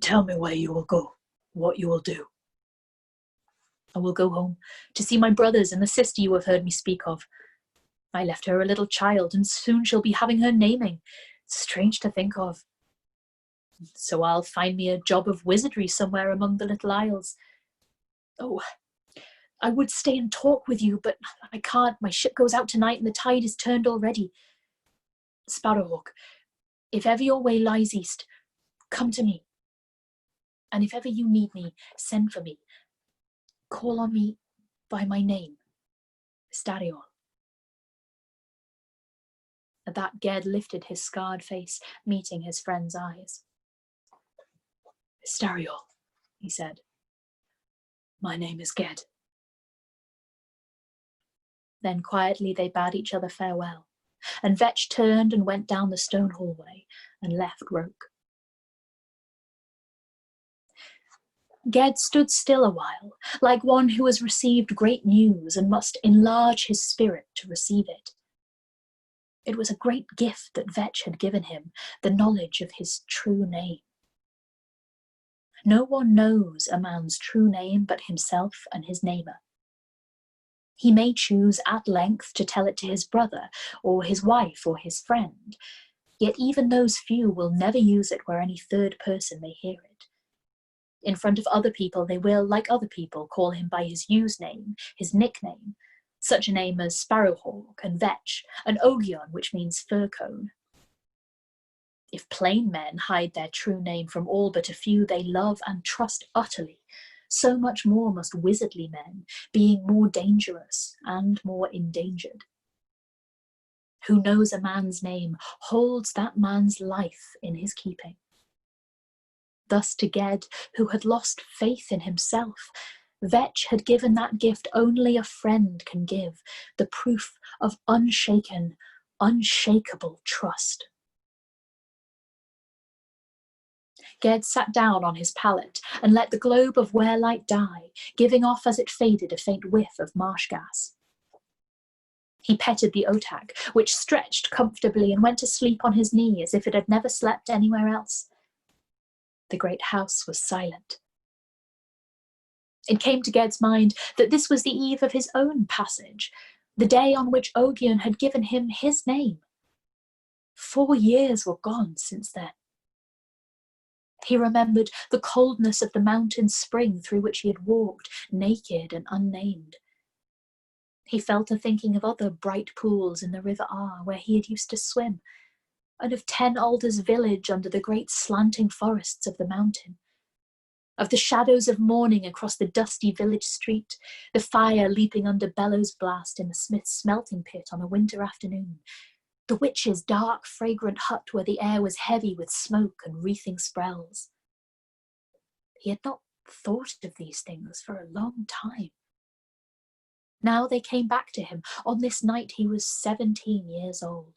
Tell me where you will go, what you will do. I will go home to see my brothers and the sister you have heard me speak of. I left her a little child, and soon she'll be having her naming. Strange to think of. So I'll find me a job of wizardry somewhere among the little isles. Oh, I would stay and talk with you, but I can't. My ship goes out tonight and the tide is turned already. Sparrowhawk, if ever your way lies east, come to me. And if ever you need me, send for me. Call on me by my name, Stariol. At that, Ged lifted his scarred face, meeting his friend's eyes. Stariol, he said. My name is Ged. Then quietly they bade each other farewell, and Vetch turned and went down the stone hallway and left Roke. Ged stood still a while, like one who has received great news and must enlarge his spirit to receive it. It was a great gift that Vetch had given him, the knowledge of his true name. No one knows a man's true name but himself and his namer. He may choose at length to tell it to his brother, or his wife, or his friend, yet even those few will never use it where any third person may hear it. In front of other people they will, like other people, call him by his use name, his nickname, such a name as Sparrowhawk and Vetch, and Ogion, which means fir cone. If plain men hide their true name from all but a few they love and trust utterly, so much more must wizardly men, being more dangerous and more endangered. Who knows a man's name holds that man's life in his keeping. Thus to Ged, who had lost faith in himself, Vetch had given that gift only a friend can give, the proof of unshaken, unshakable trust. Ged sat down on his pallet and let the globe of wear-light die, giving off as it faded a faint whiff of marsh gas. He petted the otak, which stretched comfortably and went to sleep on his knee as if it had never slept anywhere else. The great house was silent. It came to Ged's mind that this was the eve of his own passage, the day on which Ogion had given him his name. 4 years were gone since then. He remembered the coldness of the mountain spring through which he had walked, naked and unnamed. He fell to thinking of other bright pools in the River Ar where he had used to swim, and of Ten Alders village under the great slanting forests of the mountain, of the shadows of morning across the dusty village street, the fire leaping under bellows blast in the smith's smelting pit on a winter afternoon, the witch's dark, fragrant hut where the air was heavy with smoke and wreathing sprells. He had not thought of these things for a long time. Now they came back to him on this night he was 17 years old.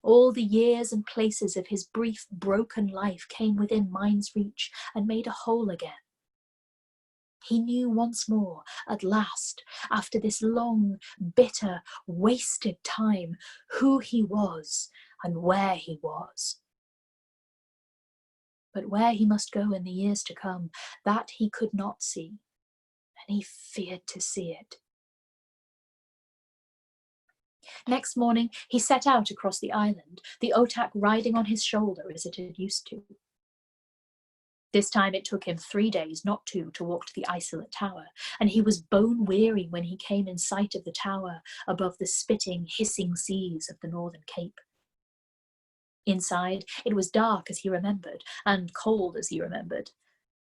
All the years and places of his brief, broken life came within mind's reach and made a whole again. He knew once more, at last, after this long, bitter, wasted time, who he was and where he was. But where he must go in the years to come, that he could not see, and he feared to see it. Next morning, he set out across the island, the otak riding on his shoulder as it had used to. This time it took him 3 days, not 2, to walk to the isolate tower, and he was bone-weary when he came in sight of the tower above the spitting, hissing seas of the northern cape. Inside, it was dark as he remembered, and cold as he remembered,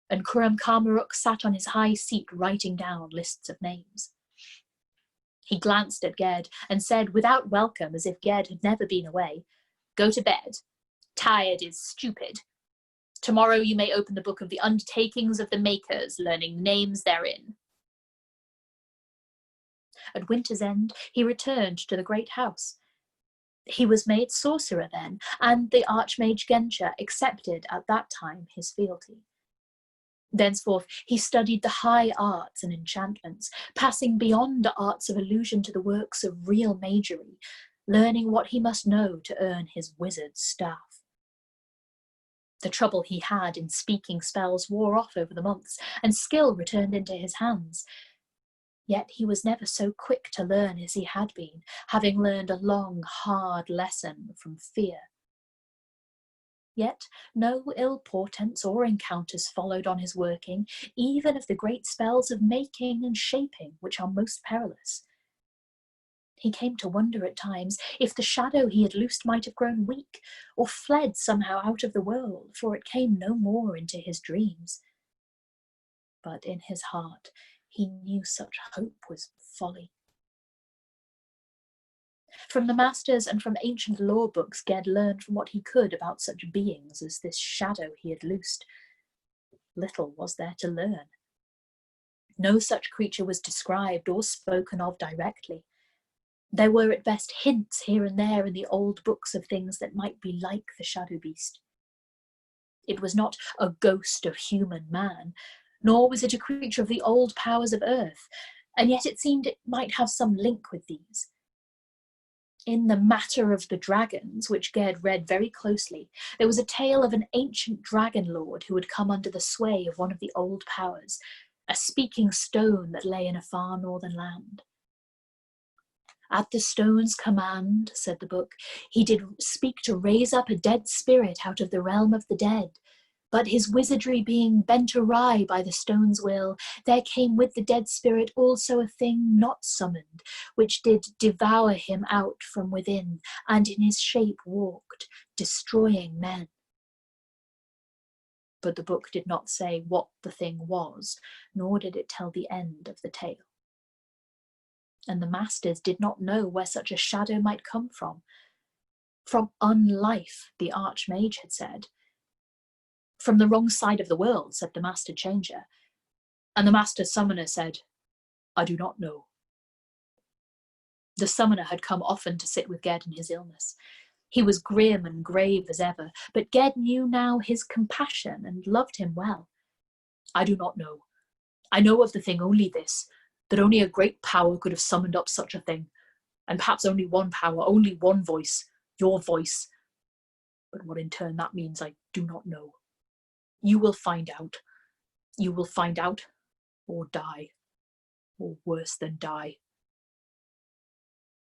and Curam Karmaruk sat on his high seat writing down lists of names. He glanced at Ged and said, without welcome, as if Ged had never been away, "Go to bed. Tired is stupid. Tomorrow you may open the book of the undertakings of the makers, learning names therein." At winter's end, he returned to the great house. He was made sorcerer then, and the Archmage Gensha accepted at that time his fealty. Thenceforth, he studied the high arts and enchantments, passing beyond the arts of illusion to the works of real magery, learning what he must know to earn his wizard's staff. The trouble he had in speaking spells wore off over the months, and skill returned into his hands. Yet he was never so quick to learn as he had been, having learned a long, hard lesson from fear. Yet no ill portents or encounters followed on his working, even of the great spells of making and shaping, which are most perilous. He came to wonder at times if the shadow he had loosed might have grown weak, or fled somehow out of the world, for it came no more into his dreams. But in his heart he knew such hope was folly. From the masters and from ancient law books, Ged learned from what he could about such beings as this shadow he had loosed. Little was there to learn. No such creature was described or spoken of directly. There were at best hints here and there in the old books of things that might be like the shadow beast. It was not a ghost of human man, nor was it a creature of the old powers of earth, and yet it seemed it might have some link with these. In The Matter of the Dragons, which Gerd read very closely, there was a tale of an ancient dragon lord who had come under the sway of one of the old powers, a speaking stone that lay in a far northern land. At the stone's command, said the book, he did speak to raise up a dead spirit out of the realm of the dead. But his wizardry being bent awry by the stone's will, there came with the dead spirit also a thing not summoned, which did devour him out from within, and in his shape walked, destroying men. But the book did not say what the thing was, nor did it tell the end of the tale. And the masters did not know where such a shadow might come from. From unlife, the Archmage had said. From the wrong side of the world, said the Master Changer. And the Master Summoner said, I do not know. The Summoner had come often to sit with Ged in his illness. He was grim and grave as ever, but Ged knew now his compassion and loved him well. I do not know. I know of the thing only this, that only a great power could have summoned up such a thing, and perhaps only one power, only one voice, your voice. But what in turn that means, I do not know. You will find out. You will find out, or die, or worse than die.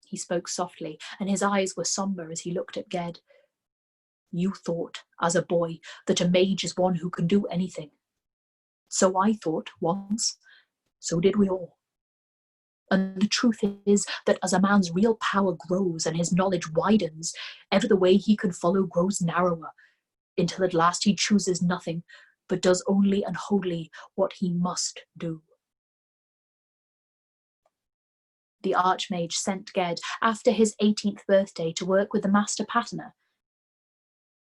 He spoke softly, and his eyes were sombre as he looked at Ged. You thought, as a boy, that a mage is one who can do anything. So I thought once, so did we all. And the truth is that as a man's real power grows and his knowledge widens, ever the way he can follow grows narrower, until at last he chooses nothing, but does only and wholly what he must do. The Archmage sent Ged after his 18th birthday to work with the Master Patterner.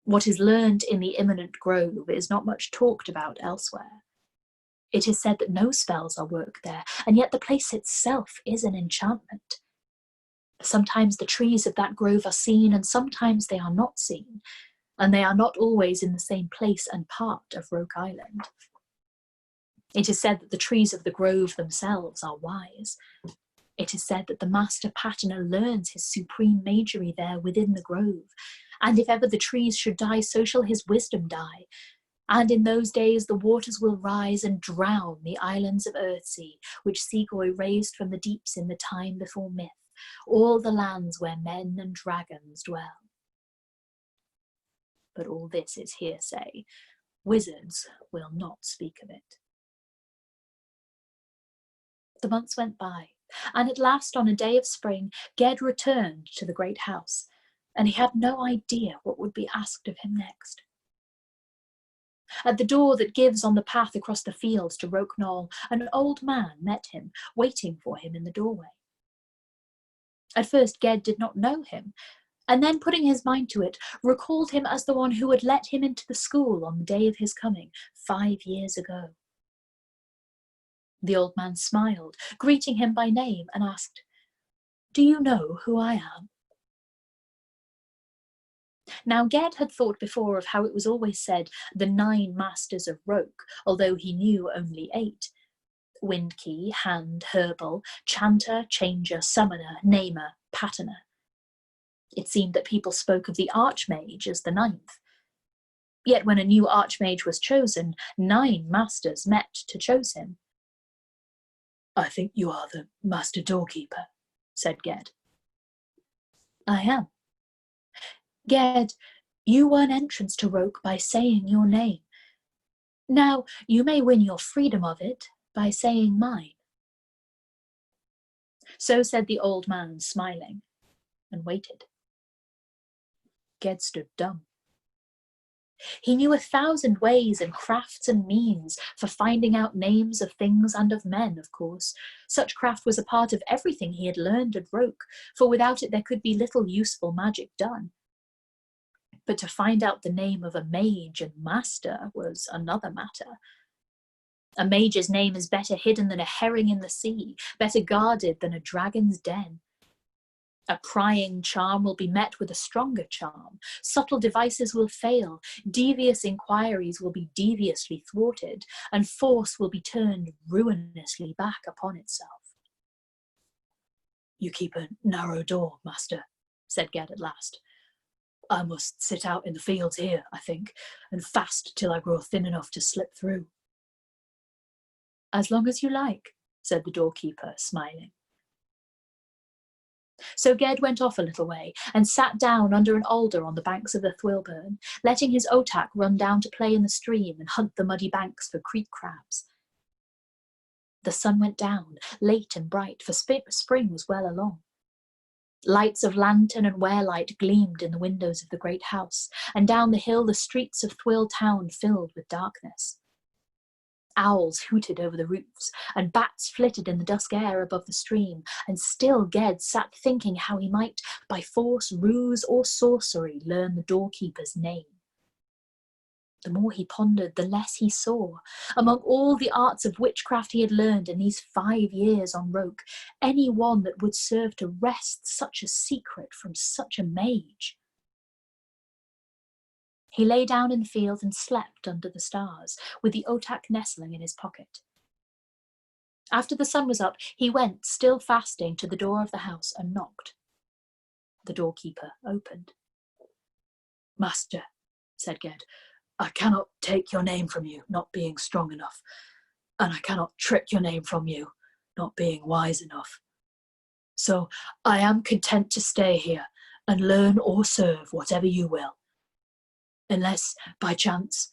What is learned in the imminent grove is not much talked about elsewhere. It is said that no spells are worked there, and yet the place itself is an enchantment. Sometimes the trees of that grove are seen, and sometimes they are not seen, and they are not always in the same place and part of Roke Island. It is said that the trees of the grove themselves are wise. It is said that the Master Patterner learns his supreme magery there within the grove, and if ever the trees should die, so shall his wisdom die. And in those days the waters will rise and drown the islands of Earthsea, which Seagoy raised from the deeps in the time before myth, all the lands where men and dragons dwell. But all this is hearsay. Wizards will not speak of it. The months went by, and at last on a day of spring, Ged returned to the great house, and he had no idea what would be asked of him next. At the door that gives on the path across the fields to Roke Knoll, an old man met him, waiting for him in the doorway. At first Ged did not know him, and then putting his mind to it, recalled him as the one who had let him into the school on the day of his coming 5 years ago. The old man smiled, greeting him by name, and asked, Do you know who I am? Now Ged had thought before of how it was always said the 9 masters of Roke, although he knew only 8. Windkey, Hand, Herbal, Chanter, Changer, Summoner, Namer, Patterner. It seemed that people spoke of the Archmage as the 9th. Yet when a new Archmage was chosen, 9 masters met to choose him. I think you are the Master Doorkeeper, said Ged. I am. Ged, you won entrance to Roke by saying your name. Now you may win your freedom of it by saying mine. So said the old man, smiling, and waited. Ged stood dumb. He knew 1,000 ways and crafts and means for finding out names of things and of men, of course. Such craft was a part of everything he had learned at Roke, for without it there could be little useful magic done. But to find out the name of a mage and master was another matter. A mage's name is better hidden than a herring in the sea, better guarded than a dragon's den. A prying charm will be met with a stronger charm. Subtle devices will fail. Devious inquiries will be deviously thwarted, and force will be turned ruinously back upon itself. "You keep a narrow door, master," said Ged at last. "I must sit out in the fields here, I think, and fast till I grow thin enough to slip through." "As long as you like," said the doorkeeper, smiling. So Ged went off a little way and sat down under an alder on the banks of the Thwilburn, letting his otak run down to play in the stream and hunt the muddy banks for creek crabs. The sun went down, late and bright, for spring was well along. Lights of lantern and warelight gleamed in the windows of the great house, and down the hill the streets of Thwill town filled with darkness. Owls hooted over the roofs, and bats flitted in the dusk air above the stream, and still Ged sat thinking how he might, by force, ruse, or sorcery, learn the doorkeeper's name. The more he pondered, the less he saw. Among all the arts of witchcraft he had learned in these 5 years on Roke, any one that would serve to wrest such a secret from such a mage. He lay down in the field and slept under the stars, with the otak nestling in his pocket. After the sun was up, he went, still fasting, to the door of the house and knocked. The doorkeeper opened. "Master," said Ged, "I cannot take your name from you, not being strong enough, and I cannot trick your name from you, not being wise enough. So I am content to stay here and learn or serve whatever you will. Unless, by chance,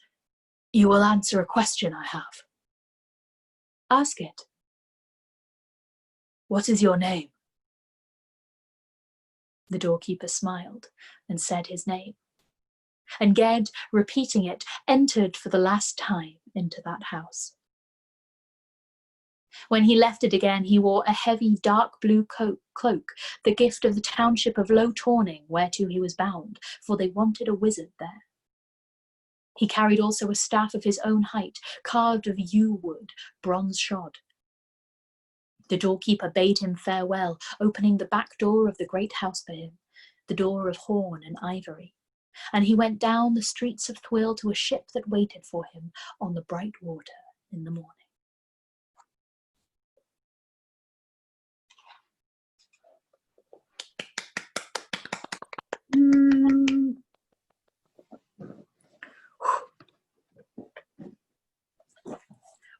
you will answer a question I have." "Ask it." "What is your name?" The doorkeeper smiled and said his name. And Ged, repeating it, entered for the last time into that house. When he left it again, he wore a heavy dark blue cloak, the gift of the township of Low Tawning, whereto he was bound, for they wanted a wizard there. He carried also a staff of his own height, carved of yew wood, bronze shod. The doorkeeper bade him farewell, opening the back door of the great house for him, the door of horn and ivory, and he went down the streets of Thwill to a ship that waited for him on the bright water in the morning.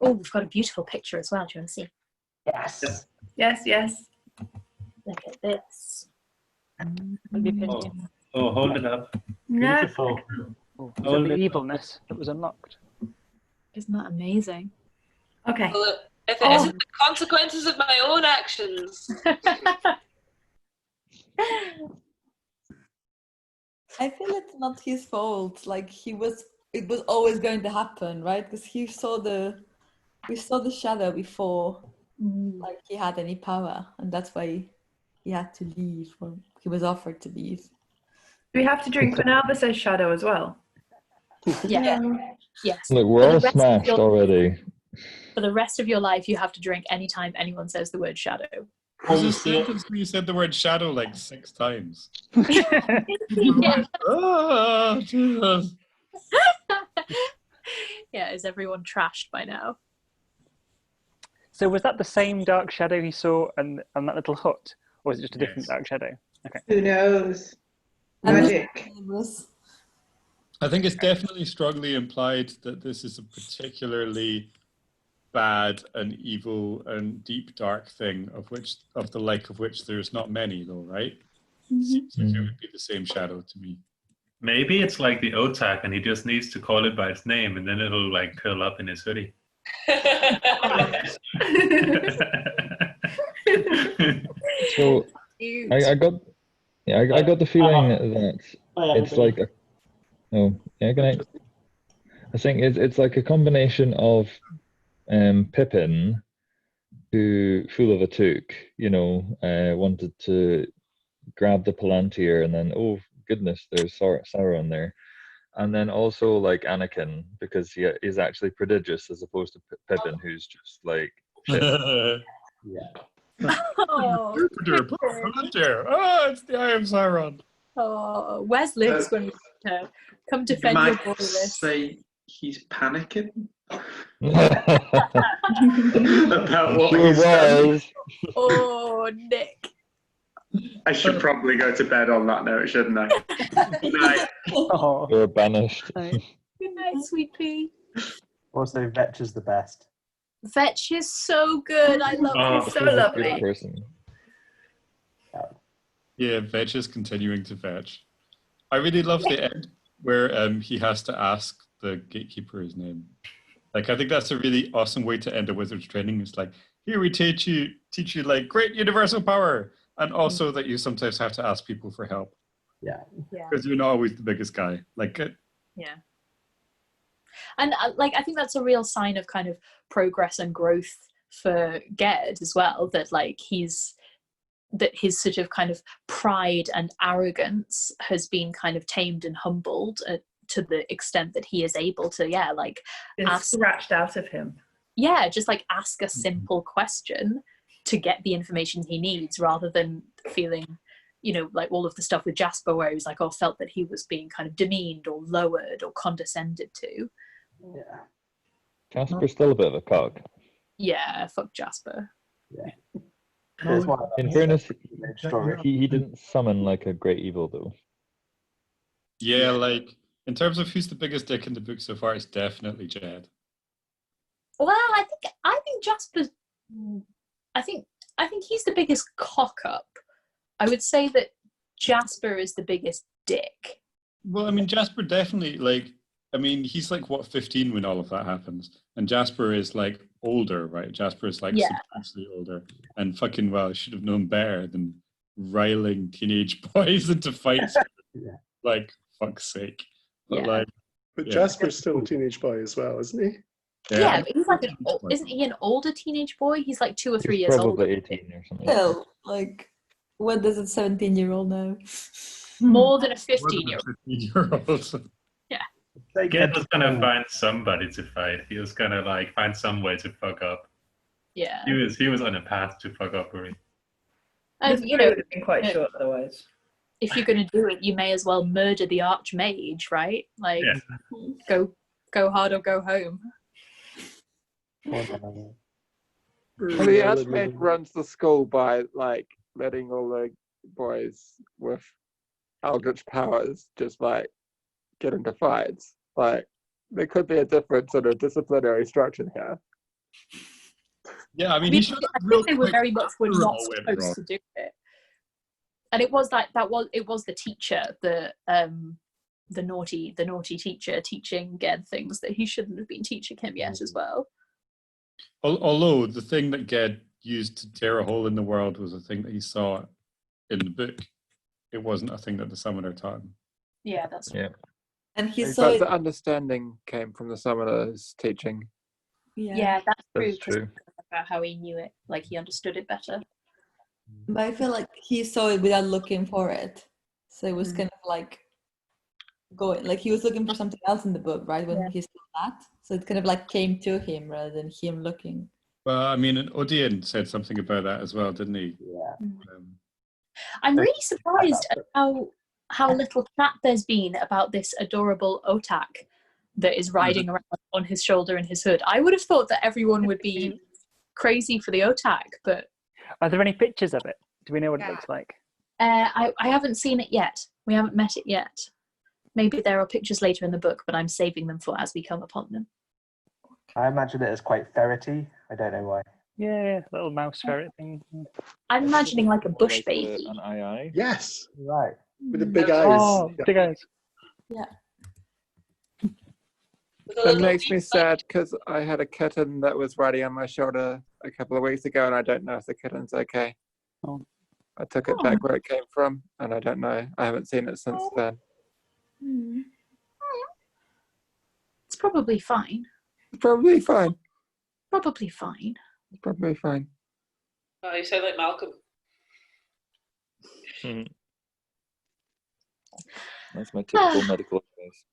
Oh, we've got a beautiful picture as well. Do you want to see? Yes. Yes, yes. Look at this. Oh, hold it up. No. Beautiful. Oh, is that the evilness that was unlocked? Isn't that amazing? Okay. Well, if it isn't the consequences of my own actions. I feel it's not his fault. Like it was always going to happen, right? Because we saw the shadow before, like he had any power, and that's why he had to leave, or he was offered to leave. Do we have to drink Barnabas' shadow as well? Yeah. Yes. Look, we're all smashed already. For the rest of your life, you have to drink anytime anyone says the word shadow. Was this sentence where you said the word shadow like 6 times? Yeah. Ah, Jesus. Yeah, is everyone trashed by now? So was that the same dark shadow he saw on that little hut? Or was it just a different dark shadow? Okay. Who knows? Magic. I think it's definitely strongly implied that this is a particularly bad and evil and deep dark thing of the like of which there's not many though, right? Seems like it would be the same shadow to me. Maybe it's like the otak and he just needs to call it by its name and then it'll like curl up in his hoodie. So I got the feeling that it's like good night. I think it's like a combination of Pippin, who, full of a took, wanted to grab the Palantir, and then, oh goodness, there's Sauron there. And then also like Anakin, because he is actually prodigious as opposed to Pippin, who's just like shit. Yeah. Oh, Oh, it's the Eye of Sauron. oh, where's Liz when we need her? Come defend You your might boy, Liz. say he's panicking I'm about what sure he's done. was. Oh, Nick. I should probably go to bed on that note, shouldn't I? Good night. Oh, You're banished. right. Good night, sweet pea. Also, Vetch is the best. Vetch is so good. I love Oh. him. So He's a lovely. good person. Yeah, Vetch is continuing to vetch. I really love the end where he has to ask the gatekeeper his name. Like, I think that's a really awesome way to end a wizard's training. It's like, here we teach you like great universal power, and also that you sometimes have to ask people for help. Yeah. Because you're not always the biggest guy. Like, Yeah. And like, I think that's a real sign of kind of progress and growth for Ged as well, that like that his sort of kind of pride and arrogance has been kind of tamed and humbled to the extent that he is able to, like It's scratched out of him. Yeah, just like ask a simple question to get the information he needs, rather than feeling, like all of the stuff with Jasper where he was like, felt that he was being kind of demeaned or lowered or condescended to. Yeah. Jasper's still a bit of a cock. Yeah, fuck Jasper. Yeah. In fairness, he didn't summon like a great evil though. yeah, like, in terms of who's the biggest dick in the book so far, it's definitely Jed. Well, I think Jasper's. I think he's the biggest cock up. I would say that Jasper is the biggest dick. Well, I mean, Jasper definitely, like, I mean, he's like, what, 15 when all of that happens? And Jasper is like older, right? Jasper is like substantially older. And fucking well, should have known better than riling teenage boys into fights. Like, fuck's sake. But But Jasper's still a teenage boy as well, isn't he? Yeah, but he's like isn't he an older teenage boy? He's like 2 or 3 years old. Probably 18 or something. Still, like, what does a 17-year-old know? More than a 15-year-old. Yeah. Ged was gonna find somebody to fight. He was gonna like find some way to fuck up. Yeah. He was on a path to fuck uppery. And This would have been quite short otherwise. If you're going to do it, you may as well murder the archmage, right? Like, go hard or go home. Well, the archmage runs the school by like letting all the boys with eldritch powers just like get into fights. Like, there could be a different sort of disciplinary structure here. Yeah, I mean, I think they were very much not supposed to do it. And it was it was the teacher, the naughty teacher teaching Ged things that he shouldn't have been teaching him yet as well. Although the thing that Ged used to tear a hole in the world was a thing that he saw in the book. It wasn't a thing that the summoner taught him. Yeah, that's true. And he In saw fact, it. the understanding came from the summoner's teaching. Yeah, that's true. That's true. About how he knew it, like he understood it better. But I feel like he saw it without looking for it. So it was kind of like going, like he was looking for something else in the book, right? When he saw that. So it kind of like came to him rather than him looking. Well, I mean, and Odian said something about that as well, didn't he? Yeah. I'm really surprised at how little chat there's been about this adorable Otak that is riding around on his shoulder in his hood. I would have thought that everyone would be crazy for the Otak, but Are there any pictures of it? Do we know what it looks like? I haven't seen it yet. We haven't met it yet. Maybe there are pictures later in the book, but I'm saving them for as we come upon them. I imagine it as quite ferrety. I don't know why. Yeah, little mouse ferret thing. I'm imagining like a bush baby. An eye. Yes. Right. With the big eyes. Oh, big eyes. Yeah. It makes me sad because I had a kitten that was riding on my shoulder a couple of weeks ago, and I don't know if the kitten's okay. Oh. I took it back where it came from, and I don't know. I haven't seen it since then. It's probably fine. Probably fine. Probably fine. Probably fine. Oh, you sound like Malcolm. That's my typical medical advice.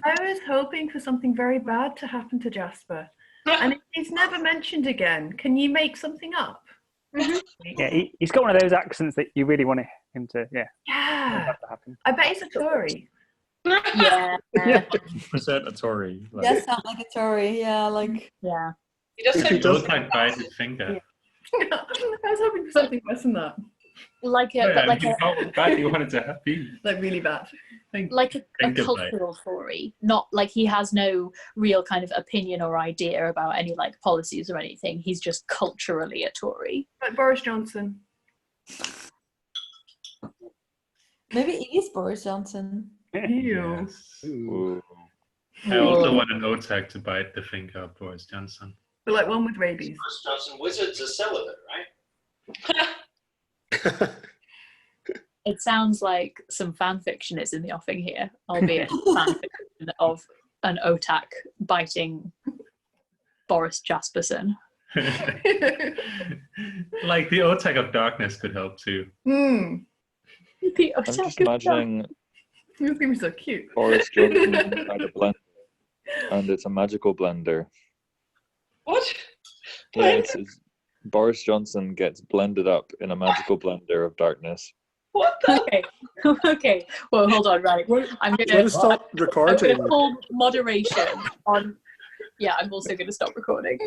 I was hoping for something very bad to happen to Jasper. And he's never mentioned again. Can you make something up? Yeah, he's got one of those accents that you really want him to. Yeah. Yeah. That to happen. I bet he's a Tory. Yeah. 100% a Tory. Like. Yeah, sound like a Tory. Yeah, like. Yeah. He just The said Otak bites his finger. I was hoping for something worse than that. Like a, Yeah, but like how bad you wanted to be. Like really bad. like a Think about it. cultural Tory, not like he has no real kind of opinion or idea about any like policies or anything. He's just culturally a Tory. Like Boris Johnson. Maybe it is Boris Johnson. Ew. Yes. I also want an Otak to bite the finger of Boris Johnson. But like one with rabies. Boris Johnson, wizards are celibate, right? It sounds like some fan fiction is in the offing here, albeit fan fiction of an Otak biting Boris Jasperson. Like the Otak of darkness could help too. Hmm. The I'm just imagining He was gonna be so cute. Boris Johnson had a blender, and it's a magical blender. What? Yeah, it's Boris Johnson gets blended up in a magical blender of darkness. What the? Okay, okay. Well, hold on. Right, I'm Let gonna us stop I'm recording. gonna call moderation on. Yeah, I'm also gonna stop recording.